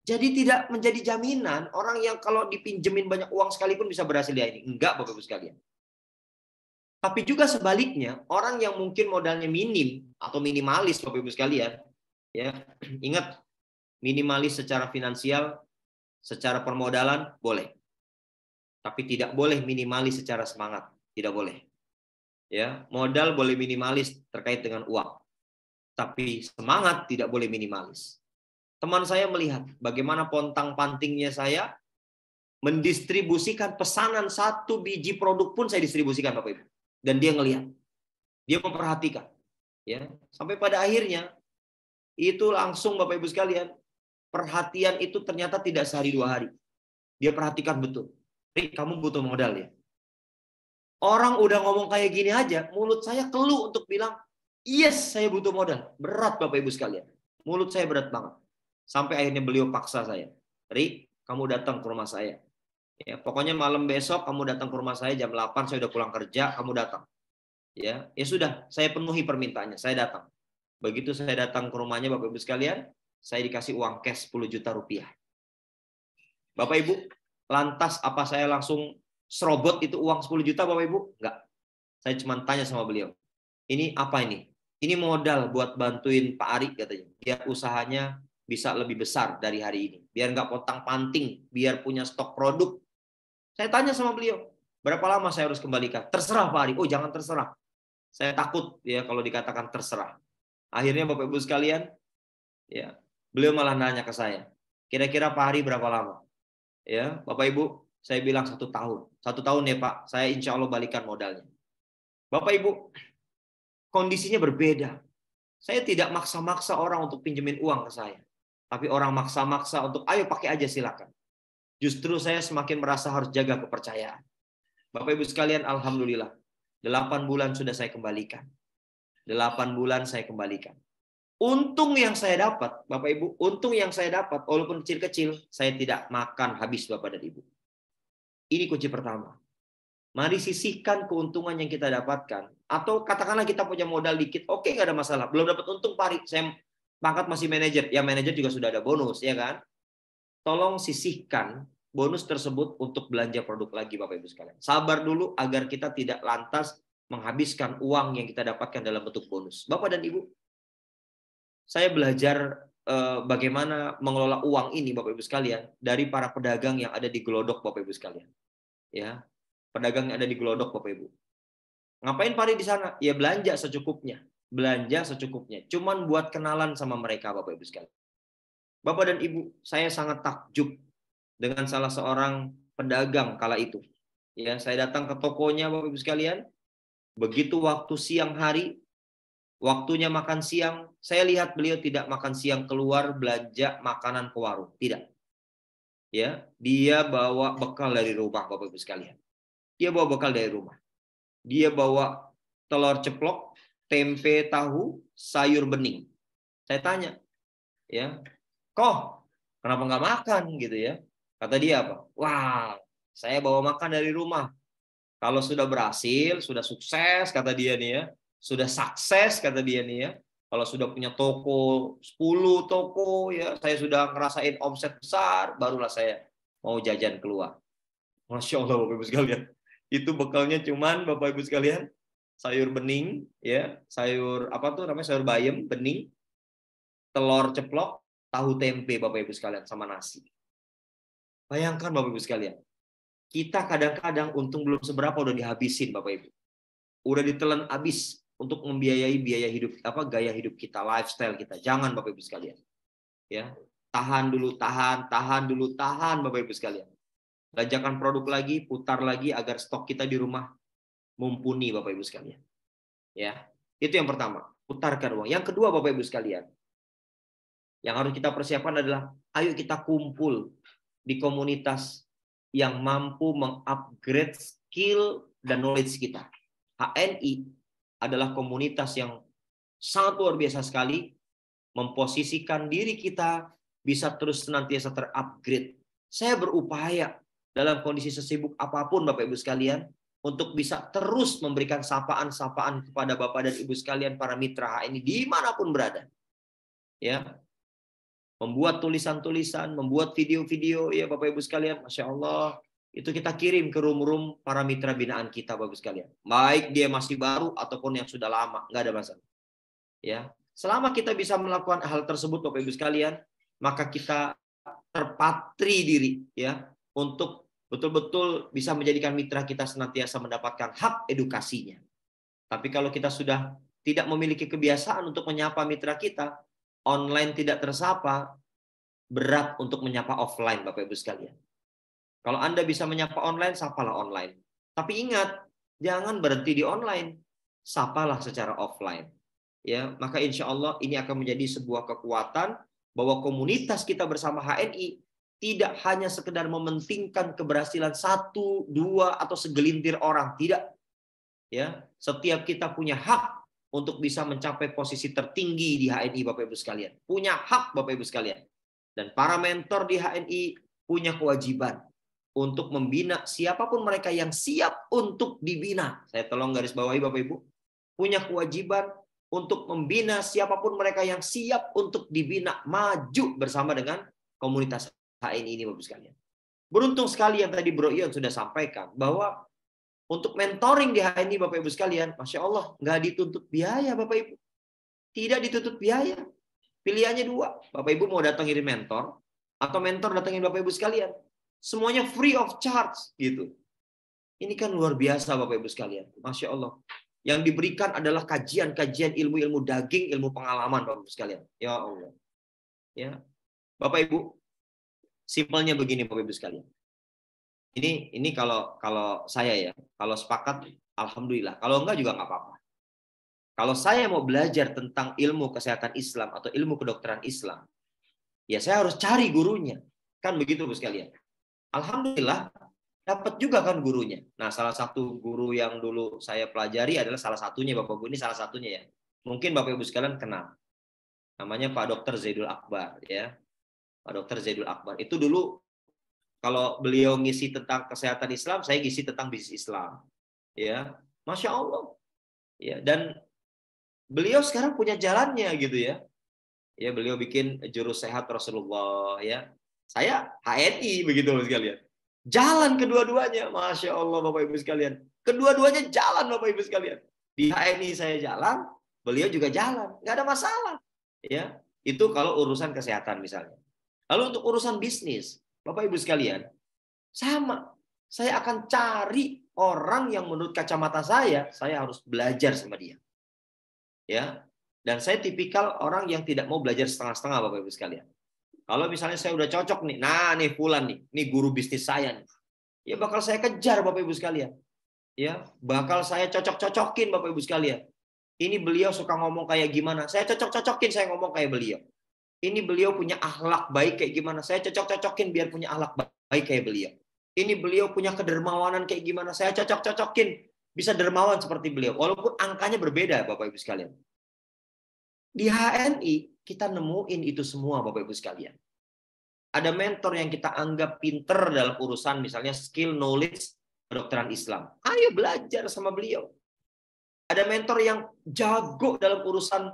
Jadi tidak menjadi jaminan orang yang kalau dipinjemin banyak uang sekalipun bisa berhasil di HNI. Enggak Bapak Ibu sekalian. Tapi juga sebaliknya, orang yang mungkin modalnya minim atau minimalis Bapak Ibu sekalian, ya, ingat minimalis secara finansial, secara permodalan boleh. Tapi tidak boleh minimalis secara semangat, tidak boleh. Ya, modal boleh minimalis terkait dengan uang. Tapi semangat tidak boleh minimalis. Teman saya melihat bagaimana pontang-pantingnya saya mendistribusikan pesanan 1 biji produk pun saya distribusikan Bapak Ibu. Dan dia ngelihat. Dia memperhatikan. Ya, sampai pada akhirnya itu langsung Bapak Ibu sekalian, perhatian itu ternyata tidak sehari 2 hari. Dia perhatikan betul. Rik, kamu butuh modal ya. Orang udah ngomong kayak gini aja, mulut saya keluh untuk bilang, yes, saya butuh modal. Berat Bapak Ibu sekalian. Mulut saya berat banget. Sampai akhirnya beliau paksa saya. Rik, kamu datang ke rumah saya. Ya, pokoknya malam besok kamu datang ke rumah saya jam 8, saya udah pulang kerja, kamu datang. Ya sudah, saya penuhi permintaannya, saya datang. Begitu saya datang ke rumahnya Bapak Ibu sekalian, saya dikasih uang cash 10 juta rupiah. Bapak Ibu, lantas apa saya langsung serobot itu uang 10 juta Bapak Ibu? Enggak. Saya cuma tanya sama beliau. Ini apa ini? Ini modal buat bantuin Pak Ari katanya. Biar usahanya bisa lebih besar dari hari ini. Biar nggak pontang-panting, biar punya stok produk. Saya tanya sama beliau, berapa lama saya harus kembalikan? Terserah Pak Ari. Oh, jangan terserah. Saya takut ya kalau dikatakan terserah. Akhirnya Bapak Ibu sekalian, ya, beliau malah nanya ke saya, kira-kira Pak Ari berapa lama? Ya, Bapak Ibu, saya bilang 1 tahun. 1 tahun ya Pak, saya insya Allah balikan modalnya. Bapak Ibu, kondisinya berbeda. Saya tidak maksa-maksa orang untuk pinjemin uang ke saya. Tapi orang maksa-maksa untuk, ayo pakai aja silakan. Justru saya semakin merasa harus jaga kepercayaan. Bapak Ibu sekalian, alhamdulillah. 8 bulan sudah saya kembalikan. 8 bulan saya kembalikan. Untung yang saya dapat, Bapak Ibu, untung yang saya dapat, walaupun kecil-kecil, saya tidak makan habis Bapak dan Ibu. Ini kunci pertama. Mari sisihkan keuntungan yang kita dapatkan. Atau katakanlah kita punya modal dikit, oke, nggak ada masalah. Belum dapat untung, Pak Ari, saya pangkat masih manajer. Ya manajer juga sudah ada bonus, ya kan? Tolong sisihkan bonus tersebut untuk belanja produk lagi Bapak Ibu sekalian. Sabar dulu agar kita tidak lantas menghabiskan uang yang kita dapatkan dalam bentuk bonus. Bapak dan Ibu, saya belajar bagaimana mengelola uang ini Bapak Ibu sekalian dari para pedagang yang ada di Glodok Bapak Ibu sekalian. Ya, pedagang yang ada di Glodok Bapak Ibu. Ngapain Pak Ari di sana? Ya belanja secukupnya. Belanja secukupnya. Cuman buat kenalan sama mereka Bapak Ibu sekalian. Bapak dan Ibu, saya sangat takjub dengan salah seorang pedagang kala itu. Ya, saya datang ke tokonya Bapak Ibu sekalian. Begitu waktu siang hari, waktunya makan siang, saya lihat beliau tidak makan siang keluar belanja makanan ke warung, tidak. Ya, dia bawa bekal dari rumah Bapak Ibu sekalian. Dia bawa bekal dari rumah. Dia bawa telur ceplok, tempe tahu, sayur bening. Saya tanya, ya, kok kenapa nggak makan gitu ya? Kata dia apa? Wah, saya bawa makan dari rumah. Kalau sudah berhasil, sudah sukses, kata dia nih ya. Sudah sukses, kata dia nih ya. Kalau sudah punya toko, 10 toko, ya saya sudah ngerasain omset besar, barulah saya mau jajan keluar. Masya Allah Bapak Ibu sekalian. Itu bekalnya cuman Bapak Ibu sekalian, sayur bening, ya, sayur apa tuh namanya, sayur bayam, bening, telur ceplok, tahu tempe Bapak Ibu sekalian, sama nasi. Bayangkan Bapak Ibu sekalian, kita kadang-kadang untung belum seberapa udah dihabisin Bapak Ibu. Udah ditelan habis untuk membiayai biaya hidup, gaya hidup kita, lifestyle kita. Jangan Bapak Ibu sekalian. Ya, tahan dulu, tahan dulu, tahan Bapak Ibu sekalian. Belanjakan produk lagi, putar lagi agar stok kita di rumah mumpuni Bapak Ibu sekalian. Ya, itu yang pertama, putarkan uang. Yang kedua Bapak Ibu sekalian, yang harus kita persiapkan adalah ayo kita kumpul di komunitas yang mampu mengupgrade skill dan knowledge kita. HNI adalah komunitas yang sangat luar biasa sekali, memposisikan diri kita bisa terus senantiasa terupgrade. Saya berupaya dalam kondisi sesibuk apapun Bapak Ibu sekalian, untuk bisa terus memberikan sapaan-sapaan kepada Bapak dan Ibu sekalian para mitra HNI dimanapun berada. Ya, membuat tulisan-tulisan, membuat video-video, ya Bapak Ibu sekalian, Masya Allah, itu kita kirim ke room-room para mitra binaan kita Bapak Ibu sekalian. Baik dia masih baru ataupun yang sudah lama, nggak ada masalah. Ya, selama kita bisa melakukan hal tersebut Bapak Ibu sekalian, maka kita terpatri diri ya untuk betul-betul bisa menjadikan mitra kita senantiasa mendapatkan hak edukasinya. Tapi kalau kita sudah tidak memiliki kebiasaan untuk menyapa mitra kita, online tidak tersapa, berat untuk menyapa offline Bapak Ibu sekalian. Kalau Anda bisa menyapa online, sapalah online. Tapi ingat, jangan berhenti di online, sapalah secara offline. Ya, maka insya Allah ini akan menjadi sebuah kekuatan bahwa komunitas kita bersama HNI tidak hanya sekedar mementingkan keberhasilan satu, dua, atau segelintir orang. Tidak. Ya, setiap kita punya hak untuk bisa mencapai posisi tertinggi di HNI Bapak Ibu sekalian. Punya hak Bapak Ibu sekalian. Dan para mentor di HNI punya kewajiban untuk membina siapapun mereka yang siap untuk dibina. Saya tolong garis bawahi Bapak Ibu. Punya kewajiban untuk membina siapapun mereka yang siap untuk dibina, maju bersama dengan komunitas HNI ini Bapak sekalian. Beruntung sekali yang tadi Bro Ion sudah sampaikan bahwa untuk mentoring di HNI Bapak Ibu sekalian, Masya Allah, nggak dituntut biaya Bapak Ibu. Tidak dituntut biaya. Pilihannya dua. Bapak Ibu mau datangin mentor, atau mentor datangin Bapak Ibu sekalian. Semuanya free of charge gitu. Ini kan luar biasa Bapak Ibu sekalian. Masya Allah. Yang diberikan adalah kajian-kajian ilmu-ilmu daging, ilmu pengalaman Bapak Ibu sekalian. Ya Allah. Ya. Bapak Ibu, simpelnya begini Bapak Ibu sekalian. Ini kalau saya ya, kalau sepakat alhamdulillah, kalau enggak juga enggak apa-apa. Kalau saya mau belajar tentang ilmu kesehatan Islam atau ilmu kedokteran Islam, ya saya harus cari gurunya. Kan begitu Bapak sekalian. Alhamdulillah dapat juga kan gurunya. Nah, salah satu guru yang dulu saya pelajari adalah salah satunya Bapak Ibu, ini salah satunya ya. Mungkin Bapak Ibu sekalian kenal. Namanya Pak Dr. Zaidul Akbar ya. Pak Dr. Zaidul Akbar. Itu dulu kalau beliau ngisi tentang kesehatan Islam, saya ngisi tentang bisnis Islam. Ya, Masya Allah. Ya, dan beliau sekarang punya jalannya gitu ya. Ya, beliau bikin jurus sehat Rasulullah ya. Saya HNI begitu sekalian. Jalan kedua-duanya, Masya Allah Bapak Ibu sekalian. Kedua-duanya jalan Bapak Ibu sekalian. Di HNI saya jalan, beliau juga jalan. Nggak ada masalah. Ya, itu kalau urusan kesehatan misalnya. Lalu untuk urusan bisnis, Bapak Ibu sekalian, sama. Saya akan cari orang yang menurut kacamata saya harus belajar sama dia. Ya. Dan saya tipikal orang yang tidak mau belajar setengah-setengah Bapak Ibu sekalian. Kalau misalnya saya udah cocok nih, nah nih Fulan nih guru bisnis saya nih. Ya bakal saya kejar Bapak Ibu sekalian. Ya, bakal saya cocok-cocokin Bapak Ibu sekalian. Ini beliau suka ngomong kayak gimana, saya cocok-cocokin saya ngomong kayak beliau. Ini beliau punya akhlak baik kayak gimana, saya cocok-cocokin biar punya akhlak baik kayak beliau. Ini beliau punya kedermawanan kayak gimana, saya cocok-cocokin bisa dermawan seperti beliau. Walaupun angkanya berbeda Bapak Ibu sekalian. Di HNI kita nemuin itu semua Bapak Ibu sekalian. Ada mentor yang kita anggap pinter dalam urusan misalnya skill knowledge kedokteran Islam. Ayo belajar sama beliau. Ada mentor yang jago dalam urusan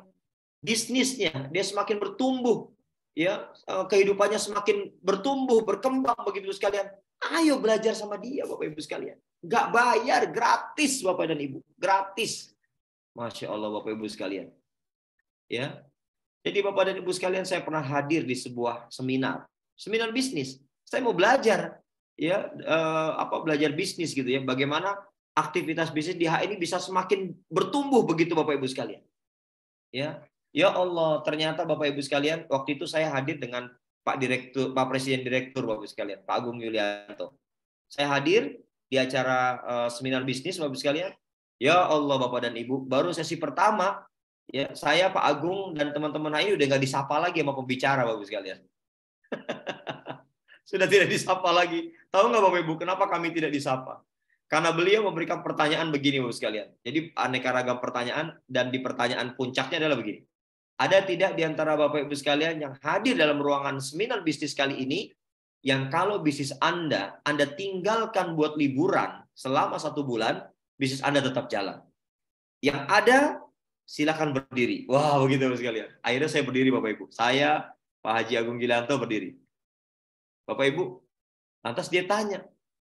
bisnisnya, dia semakin bertumbuh, ya kehidupannya semakin bertumbuh, berkembang begitu sekalian. Ayo belajar sama dia Bapak Ibu sekalian. Nggak bayar, gratis Bapak dan Ibu, gratis. Masya Allah Bapak Ibu sekalian. Ya, jadi Bapak dan Ibu sekalian, saya pernah hadir di sebuah seminar bisnis. Saya mau belajar, ya belajar bisnis gitu ya. Bagaimana aktivitas bisnis di HNI bisa semakin bertumbuh begitu Bapak Ibu sekalian. Ya, ya Allah, ternyata Bapak Ibu sekalian, waktu itu saya hadir dengan Pak Presiden Direktur Bapak Ibu sekalian, Pak Agung Yulianto. Saya hadir di acara seminar bisnis Bapak Ibu sekalian. Ya Allah Bapak dan Ibu, baru sesi pertama. Ya, saya Pak Agung dan teman-teman HNI udah nggak disapa lagi sama pembicara Bapak Ibu sekalian. Sudah tidak disapa lagi. Tahu nggak Bapak Ibu, kenapa kami tidak disapa? Karena beliau memberikan pertanyaan begini Bapak sekalian. Jadi aneka ragam pertanyaan, dan di pertanyaan puncaknya adalah begini. Ada tidak di antara Bapak Ibu sekalian yang hadir dalam ruangan seminar bisnis kali ini yang kalau bisnis Anda tinggalkan buat liburan selama 1 bulan, bisnis Anda tetap jalan. Yang ada, silakan berdiri. Wah, begitu sekalian. Akhirnya saya berdiri, Bapak Ibu. Saya, Pak Haji Agung Gilanto, berdiri. Bapak Ibu, lantas dia tanya,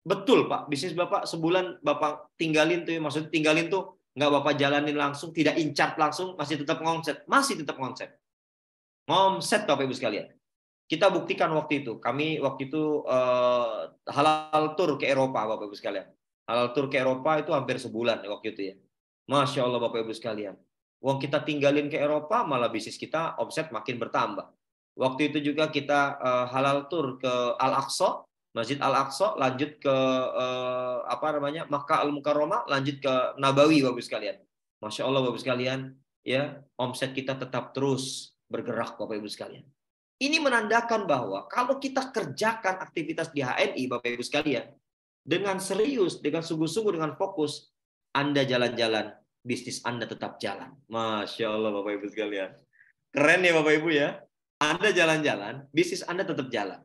betul Pak, bisnis Bapak sebulan Bapak tinggalin tuh, maksudnya tinggalin tuh, nggak Bapak jalanin langsung, tidak incat langsung, masih tetap ngomset. Masih tetap ngomset. Ngomset, Bapak Ibu sekalian. Kita buktikan waktu itu. Kami waktu itu halal tour ke Eropa, Bapak Ibu sekalian. Halal tour ke Eropa itu hampir sebulan waktu itu ya. Masya Allah Bapak Ibu sekalian. Uang kita tinggalin ke Eropa, malah bisnis kita omset makin bertambah. Waktu itu juga kita halal tour ke Al-Aqsa, Masjid Al-Aqsa, lanjut ke Makkah Al-Mukarramah, lanjut ke Nabawi, Bapak Ibu sekalian. Masya Allah Bapak Ibu sekalian, ya omset kita tetap terus bergerak, Bapak Ibu sekalian. Ini menandakan bahwa kalau kita kerjakan aktivitas di HNI, Bapak Ibu sekalian, dengan serius, dengan sungguh-sungguh, dengan fokus, Anda jalan-jalan, bisnis Anda tetap jalan. Masya Allah Bapak Ibu sekalian. Keren ya Bapak Ibu ya. Anda jalan-jalan, bisnis Anda tetap jalan.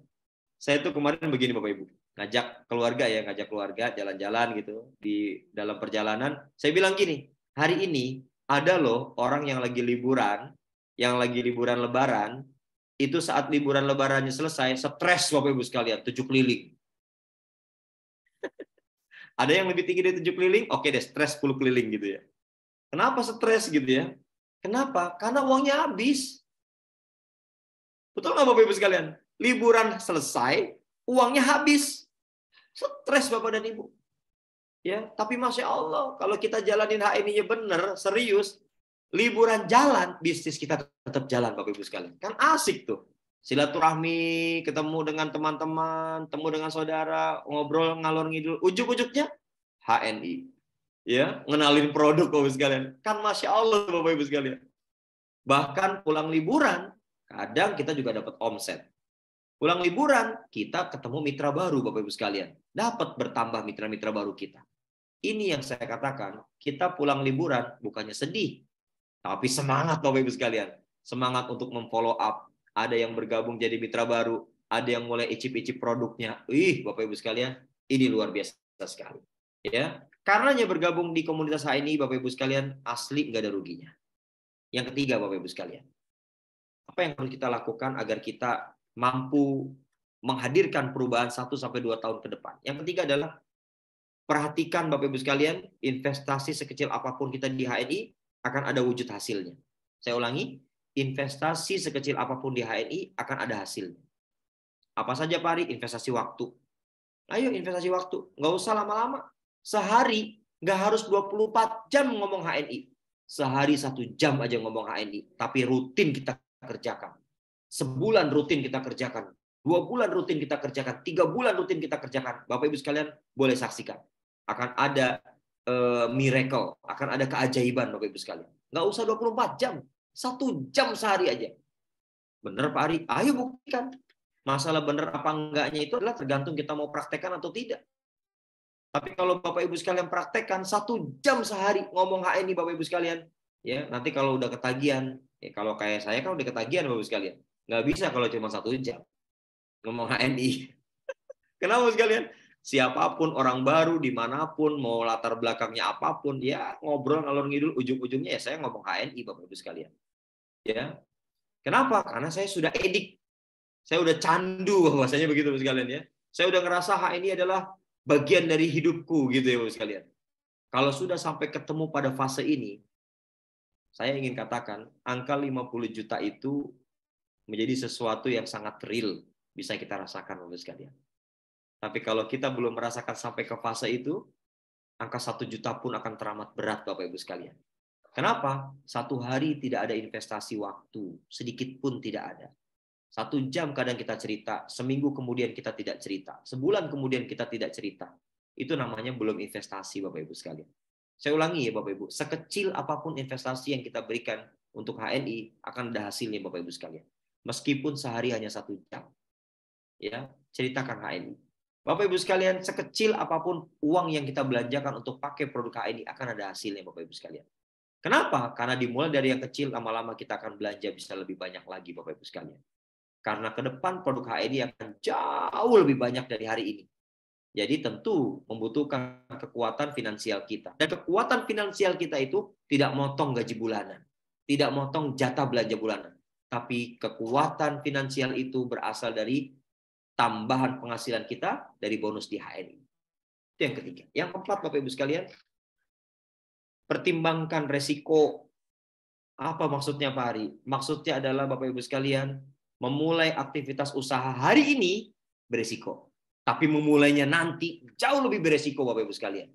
Saya tuh kemarin begini Bapak Ibu, ngajak keluarga jalan-jalan gitu di dalam perjalanan. Saya bilang gini, hari ini ada loh orang yang lagi liburan Lebaran, itu saat liburan Lebarannya selesai, stres Bapak Ibu sekalian, 7 keliling. Ada yang lebih tinggi dari 7 keliling, oke deh, stres 10 keliling gitu ya. Kenapa stres gitu ya? Kenapa? Karena uangnya habis. Betul nggak Bapak Ibu sekalian? Liburan selesai, uangnya habis. Stres Bapak dan Ibu. Ya, tapi Masya Allah, kalau kita jalanin HNI-nya benar, serius, liburan jalan, bisnis kita tetap jalan Bapak Ibu sekalian. Kan asik tuh. Silaturahmi, ketemu dengan teman-teman, ketemu dengan saudara, ngobrol ngalor ngidul, ujuk-ujuknya HNI. Ya, ngenalin produk Bapak Ibu sekalian. Kan Masya Allah Bapak Ibu sekalian. Bahkan pulang liburan, kadang kita juga dapat omset. Pulang liburan, kita ketemu mitra baru Bapak Ibu sekalian. Dapat bertambah mitra-mitra baru kita. Ini yang saya katakan, kita pulang liburan bukannya sedih, tapi semangat Bapak Ibu sekalian. Semangat untuk memfollow up. Ada yang bergabung jadi mitra baru, ada yang mulai icip-icip produknya. Bapak Ibu sekalian, ini luar biasa sekali. Ya, karenanya bergabung di komunitas HNI Bapak Ibu sekalian, asli nggak ada ruginya. Yang ketiga Bapak Ibu sekalian, apa yang harus kita lakukan agar kita mampu menghadirkan perubahan 1-2 tahun ke depan? Yang ketiga adalah perhatikan Bapak Ibu sekalian, investasi sekecil apapun kita di HNI akan ada wujud hasilnya. Saya ulangi, investasi sekecil apapun di HNI akan ada hasilnya. Apa saja Pak Ari? Investasi waktu. Ayo investasi waktu, nggak usah lama-lama. Sehari nggak harus 24 jam ngomong HNI. Sehari 1 jam aja ngomong HNI, tapi rutin kita kerjakan. Sebulan rutin kita kerjakan. 2 bulan rutin kita kerjakan. 3 bulan rutin kita kerjakan. Bapak Ibu sekalian boleh saksikan. Akan ada miracle. Akan ada keajaiban Bapak Ibu sekalian. Nggak usah 24 jam. 1 jam sehari aja. Bener Pak Ari? Ayo buktikan. Masalah bener apa enggaknya itu adalah tergantung kita mau praktekkan atau tidak. Tapi kalau Bapak Ibu sekalian praktekkan 1 jam sehari ngomong HNI Bapak Ibu sekalian, ya nanti kalau udah ketagihan, ya kalau kayak saya kan udah ketagihan Bapak Ibu sekalian, nggak bisa kalau cuma 1 jam ngomong HNI. Kenapa sekalian? Siapapun orang baru dimanapun, mau latar belakangnya apapun, ya ngobrol ngalor ngidul, ujung-ujungnya ya saya ngomong HNI Bapak Ibu sekalian. Ya, kenapa? Karena saya sudah edik, saya udah candu bahwasanya begitu Bapak sekalian ya. Saya udah ngerasa HNI adalah bagian dari hidupku gitu ya Bapak sekalian. Kalau sudah sampai ketemu pada fase ini, saya ingin katakan angka 50 juta itu menjadi sesuatu yang sangat real, bisa kita rasakan Bapak sekalian. Tapi kalau kita belum merasakan sampai ke fase itu, angka 1 juta pun akan teramat berat Bapak Ibu sekalian. Kenapa? 1 hari tidak ada investasi waktu, sedikit pun tidak ada. 1 jam kadang kita cerita, seminggu kemudian kita tidak cerita, sebulan kemudian kita tidak cerita. Itu namanya belum investasi Bapak Ibu sekalian. Saya ulangi ya Bapak Ibu, sekecil apapun investasi yang kita berikan untuk HNI akan ada hasilnya Bapak Ibu sekalian. Meskipun sehari hanya 1 jam. Ya, ceritakan HNI. Bapak Ibu sekalian, sekecil apapun uang yang kita belanjakan untuk pakai produk HNI akan ada hasilnya Bapak Ibu sekalian. Kenapa? Karena dimulai dari yang kecil, lama-lama kita akan belanja bisa lebih banyak lagi Bapak Ibu sekalian. Karena ke depan produk HNI akan jauh lebih banyak dari hari ini. Jadi tentu membutuhkan kekuatan finansial kita. Dan kekuatan finansial kita itu tidak motong gaji bulanan. Tidak motong jatah belanja bulanan. Tapi kekuatan finansial itu berasal dari tambahan penghasilan kita dari bonus di HNI. Itu yang ketiga. Yang keempat, Bapak Ibu sekalian, pertimbangkan resiko. Apa maksudnya Pak Hari? Maksudnya adalah Bapak Ibu sekalian, memulai aktivitas usaha hari ini beresiko. Tapi memulainya nanti jauh lebih beresiko Bapak Ibu sekalian.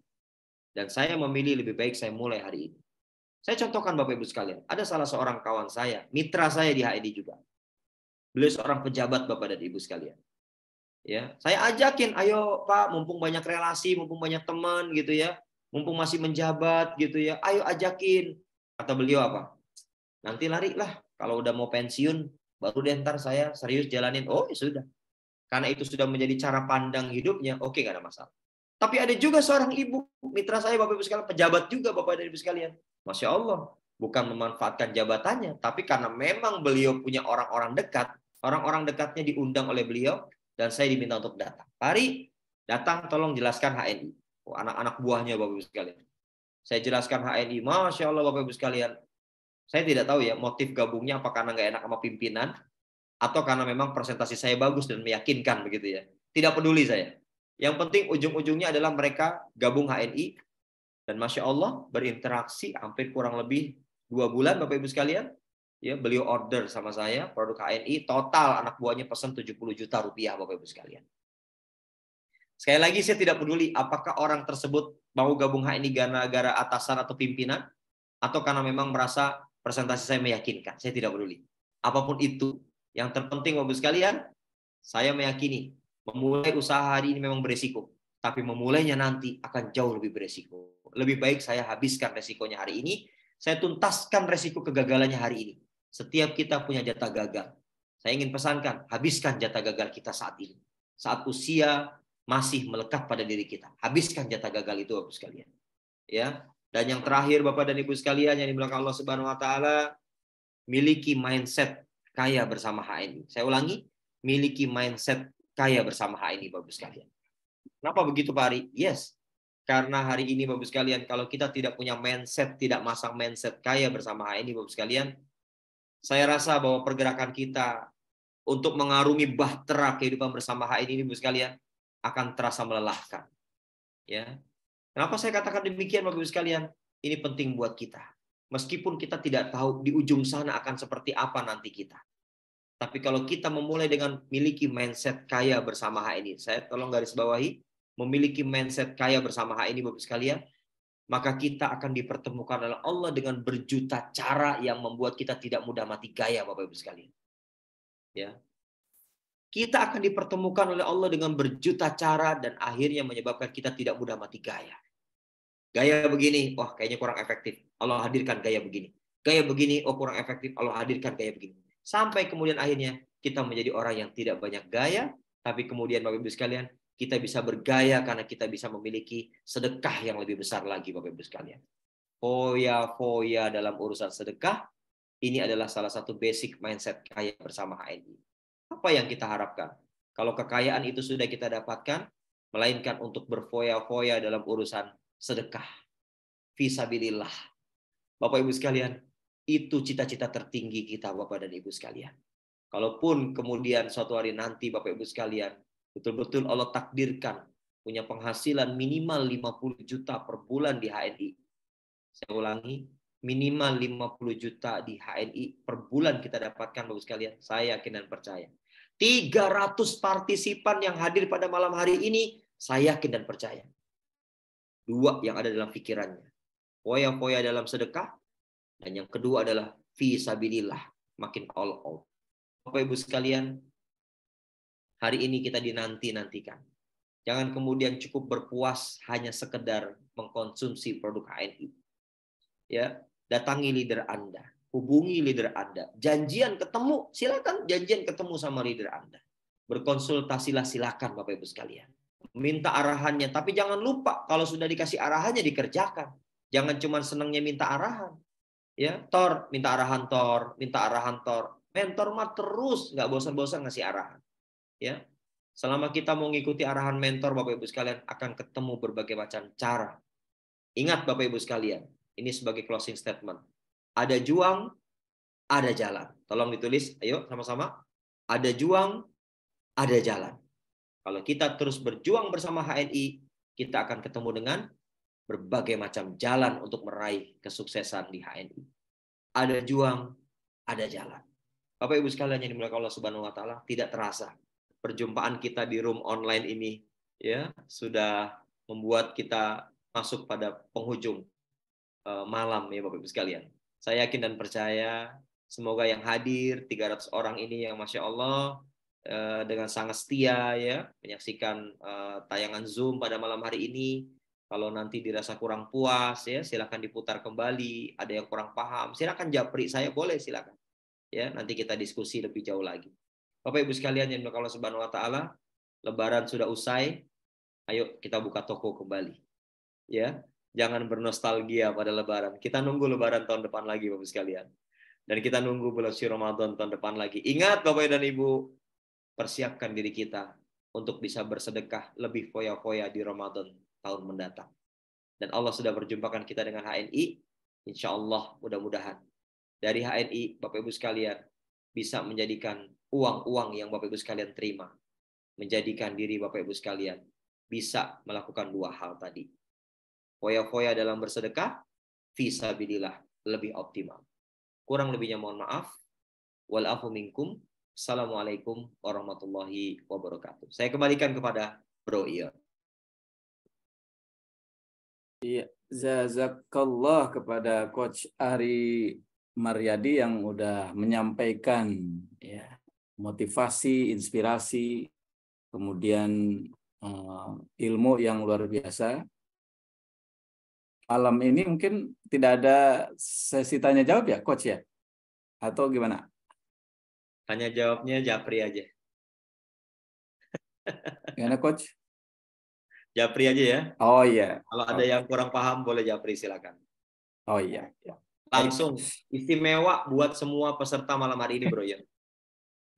Dan saya memilih lebih baik saya mulai hari ini. Saya contohkan Bapak Ibu sekalian. Ada salah seorang kawan saya, mitra saya di HNI juga. Beliau seorang pejabat Bapak dan Ibu sekalian. Ya, saya ajakin, ayo Pak, mumpung banyak relasi, mumpung banyak teman gitu ya. Mumpung masih menjabat gitu ya. Ayo ajakin. Kata beliau apa? Nanti lari lah. Kalau udah mau pensiun, baru deh ntar saya serius jalanin. Oh ya sudah. Karena itu sudah menjadi cara pandang hidupnya, oke, nggak ada masalah. Tapi ada juga seorang ibu, mitra saya Bapak Ibu sekalian, pejabat juga Bapak dan Ibu sekalian. Masya Allah, bukan memanfaatkan jabatannya, tapi karena memang beliau punya orang-orang dekat, orang-orang dekatnya diundang oleh beliau, dan saya diminta untuk datang. Hari datang, tolong jelaskan HNI. Anak-anak buahnya Bapak Ibu sekalian. Saya jelaskan HNI, Masya Allah Bapak Ibu sekalian. Saya tidak tahu ya motif gabungnya apakah karena nggak enak sama pimpinan, atau karena memang presentasi saya bagus dan meyakinkan begitu ya. Tidak peduli saya. Yang penting ujung-ujungnya adalah mereka gabung HNI dan Masya Allah berinteraksi hampir kurang lebih 2 bulan Bapak Ibu sekalian. Ya, beliau order sama saya produk HNI, total anak buahnya pesan 70 juta rupiah Bapak Ibu sekalian. Sekali lagi saya tidak peduli apakah orang tersebut mau gabung HNI gara-gara atasan atau pimpinan, atau karena memang merasa presentasi saya meyakinkan. Saya tidak peduli. Apapun itu, yang terpenting Bapak Ibu sekalian, saya meyakini memulai usaha hari ini memang beresiko, tapi memulainya nanti akan jauh lebih beresiko. Lebih baik saya habiskan resikonya hari ini, saya tuntaskan resiko kegagalannya hari ini. Setiap kita punya jatah gagal. Saya ingin pesankan, habiskan jatah gagal kita saat ini. Saat usia masih melekat pada diri kita. Habiskan jatah gagal itu Bapak sekalian. Ya. Dan yang terakhir Bapak dan Ibu sekalian yang dimulakan Allah Subhanahu wa taala, miliki mindset kaya bersama HNI. Saya ulangi, miliki mindset kaya bersama HNI Bapak sekalian. Kenapa begitu Pak Ari? Yes. Karena hari ini Bapak sekalian, kalau kita tidak punya mindset, tidak masang mindset kaya bersama HNI Bapak sekalian, saya rasa bahwa pergerakan kita untuk mengarungi bahtera kehidupan bersama HNI ini Bapak sekalian akan terasa melelahkan. Ya. Kenapa saya katakan demikian Bapak sekalian? Ini penting buat kita. Meskipun kita tidak tahu di ujung sana akan seperti apa nanti kita. Tapi kalau kita memulai dengan memiliki mindset kaya bersama HNI, saya tolong garis bawahi, memiliki mindset kaya bersama HNI Bapak sekalian, maka kita akan dipertemukan oleh Allah dengan berjuta cara yang membuat kita tidak mudah mati gaya Bapak Ibu sekalian. Ya. Kita akan dipertemukan oleh Allah dengan berjuta cara dan akhirnya menyebabkan kita tidak mudah mati gaya. Gaya begini, wah kayaknya kurang efektif. Allah hadirkan gaya begini. Gaya begini, oh kurang efektif. Allah hadirkan gaya begini. Sampai kemudian akhirnya kita menjadi orang yang tidak banyak gaya, tapi kemudian Bapak Ibu sekalian, kita bisa bergaya karena kita bisa memiliki sedekah yang lebih besar lagi Bapak Ibu sekalian. Foya-foya dalam urusan sedekah, ini adalah salah satu basic mindset kaya bersama HNI. Apa yang kita harapkan? Kalau kekayaan itu sudah kita dapatkan, melainkan untuk berfoya-foya dalam urusan sedekah, fisabilillah. Bapak Ibu sekalian, itu cita-cita tertinggi kita Bapak dan Ibu sekalian. Kalaupun kemudian suatu hari nanti Bapak Ibu sekalian, betul-betul Allah takdirkan punya penghasilan minimal 50 juta per bulan di HNI. Saya ulangi, minimal 50 juta di HNI per bulan kita dapatkan Bapak sekalian. Saya yakin dan percaya. 300 partisipan yang hadir pada malam hari ini, saya yakin dan percaya. 2 yang ada dalam pikirannya. Foya-foya dalam sedekah. Dan yang kedua adalah fisabilillah. Makin all out. Bapak Ibu sekalian, hari ini kita dinanti-nantikan. Jangan kemudian cukup berpuas hanya sekedar mengkonsumsi produk HNI. Ya, datangi leader Anda. Hubungi leader Anda. Janjian ketemu, silakan janjian ketemu sama leader Anda. Berkonsultasilah silakan Bapak Ibu sekalian. Minta arahannya, tapi jangan lupa kalau sudah dikasih arahannya dikerjakan. Jangan cuma senangnya minta arahan. Ya, Tor, minta arahan Tor, minta arahan Tor. Mentor mah terus nggak bosan-bosan ngasih arahan. Ya, selama kita mau ngikuti arahan mentor, Bapak Ibu sekalian, akan ketemu berbagai macam cara. Ingat Bapak Ibu sekalian, ini sebagai closing statement. Ada juang, ada jalan. Tolong ditulis, ayo sama-sama. Ada juang, ada jalan. Kalau kita terus berjuang bersama HNI, kita akan ketemu dengan berbagai macam jalan untuk meraih kesuksesan di HNI. Ada juang, ada jalan. Bapak Ibu sekalian yang dimuliakan Allah Subhanahu wa taala, tidak terasa perjumpaan kita di room online ini ya sudah membuat kita masuk pada penghujung malam ya Bapak Ibu sekalian. Saya yakin dan percaya semoga yang hadir 300 orang ini yang Masya Allah dengan sangat setia ya menyaksikan tayangan Zoom pada malam hari ini. Kalau nanti dirasa kurang puas ya silakan diputar kembali. Ada yang kurang paham silakan japri saya, boleh silakan. Ya, nanti kita diskusi lebih jauh lagi. Bapak Ibu sekalian yang dimuliakan Allah Subhanahu wa taala, lebaran sudah usai. Ayo kita buka toko kembali. Ya, jangan bernostalgia pada lebaran. Kita nunggu lebaran tahun depan lagi Bapak Ibu sekalian. Dan kita nunggu bulan suci Ramadan tahun depan lagi. Ingat Bapak dan Ibu, persiapkan diri kita untuk bisa bersedekah lebih foya-foya di Ramadan tahun mendatang. Dan Allah sudah berjumpakan kita dengan HNI. Insya Allah mudah-mudahan dari HNI Bapak Ibu sekalian bisa menjadikan uang-uang yang Bapak Ibu sekalian terima, menjadikan diri Bapak Ibu sekalian bisa melakukan dua hal tadi. Foya-foya dalam bersedekah, fisabilillah lebih optimal. Kurang lebihnya mohon maaf. Wal afu minkum. Assalamualaikum warahmatullahi wabarakatuh. Saya kembalikan kepada Bro Ion. Iya, jazakallah kepada Coach Ari Maryadi yang udah menyampaikan ya motivasi, inspirasi, kemudian ilmu yang luar biasa. Malam ini mungkin tidak ada sesi tanya jawab ya, Coach ya? Atau gimana? Tanya jawabnya Japri aja. Gimana, Coach? Japri aja ya. Oh iya. Kalau ada yang kurang paham boleh Japri silakan. Oh iya. Langsung istimewa buat semua peserta malam hari ini Bro ya.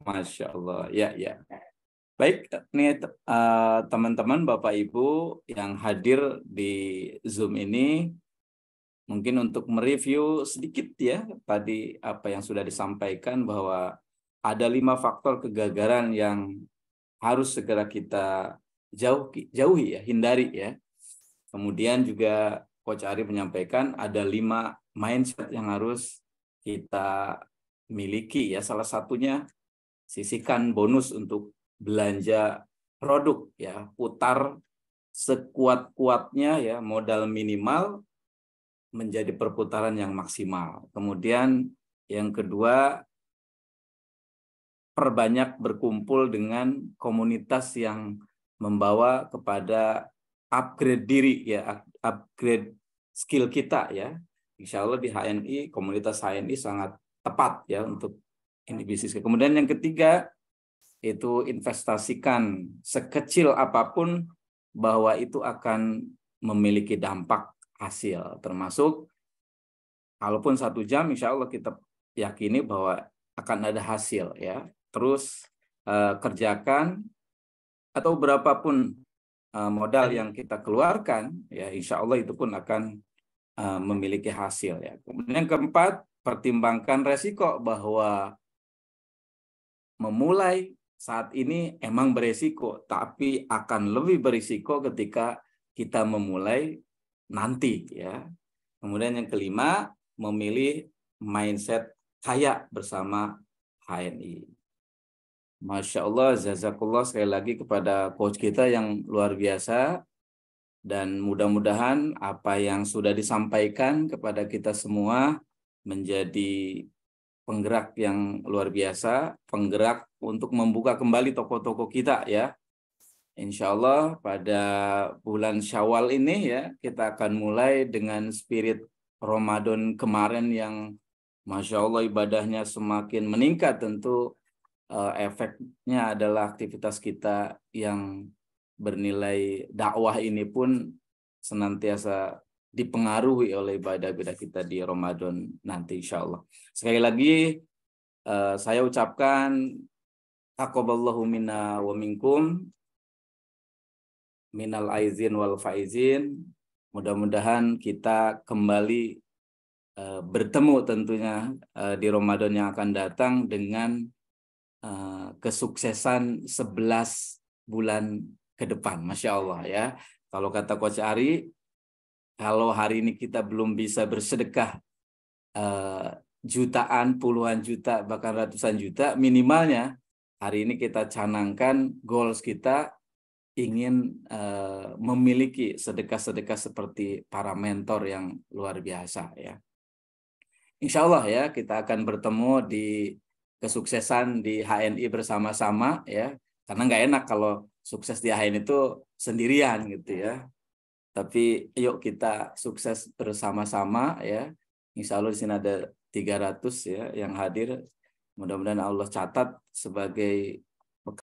Masya Allah. Ya. Baik, nih teman-teman Bapak Ibu yang hadir di Zoom ini, mungkin untuk mereview sedikit ya tadi apa yang sudah disampaikan bahwa ada 5 faktor kegagalan yang harus segera kita jauhi ya, hindari ya. Kemudian juga Coach Ari menyampaikan ada 5 mindset yang harus kita miliki ya. Salah satunya sisihkan bonus untuk belanja produk ya, putar sekuat-kuatnya ya, modal minimal menjadi perputaran yang maksimal. Kemudian yang kedua, perbanyak berkumpul dengan komunitas yang membawa kepada upgrade diri ya, upgrade skill kita ya. Insya Allah di HNI, komunitas HNI sangat tepat ya untuk ini bisnis. Kemudian yang ketiga itu investasikan sekecil apapun bahwa itu akan memiliki dampak hasil, termasuk kalaupun 1 jam insya Allah kita yakini bahwa akan ada hasil ya. Terus kerjakan atau berapapun modal yang kita keluarkan ya insya Allah itu pun akan memiliki hasil ya. Kemudian yang keempat, pertimbangkan resiko bahwa memulai saat ini emang beresiko, tapi akan lebih berisiko ketika kita memulai nanti ya. Kemudian yang kelima, memilih mindset kaya bersama HNI. Masya Allah, jazakallah sekali lagi kepada coach kita yang luar biasa. Dan mudah-mudahan apa yang sudah disampaikan kepada kita semua menjadi penggerak yang luar biasa, penggerak untuk membuka kembali toko-toko kita ya. Insya Allah pada bulan Syawal ini ya, kita akan mulai dengan spirit Ramadan kemarin yang Masya Allah ibadahnya semakin meningkat. Tentu efeknya adalah aktivitas kita yang bernilai dakwah ini pun senantiasa dipengaruhi oleh ibadah-ibadah kita di Ramadan nanti insya Allah. Sekali lagi saya ucapkan taqabbalallahu minna wa minkum minal aizin wal faizin. Mudah-mudahan kita kembali bertemu tentunya di Ramadan yang akan datang dengan kesuksesan 11 bulan ke depan. Masya Allah ya. Kalau kata Coach Ari, kalau hari ini kita belum bisa bersedekah jutaan, puluhan juta, bahkan ratusan juta, minimalnya hari ini kita canangkan goals kita ingin memiliki sedekah-sedekah seperti para mentor yang luar biasa ya. Insya Allah ya kita akan bertemu di kesuksesan di HNI bersama-sama ya. Karena nggak enak kalau sukses di HNI itu sendirian gitu ya. Tapi yuk kita sukses bersama-sama ya. Insya Allah di sini ada 300 ya yang hadir. Mudah-mudahan Allah catat sebagai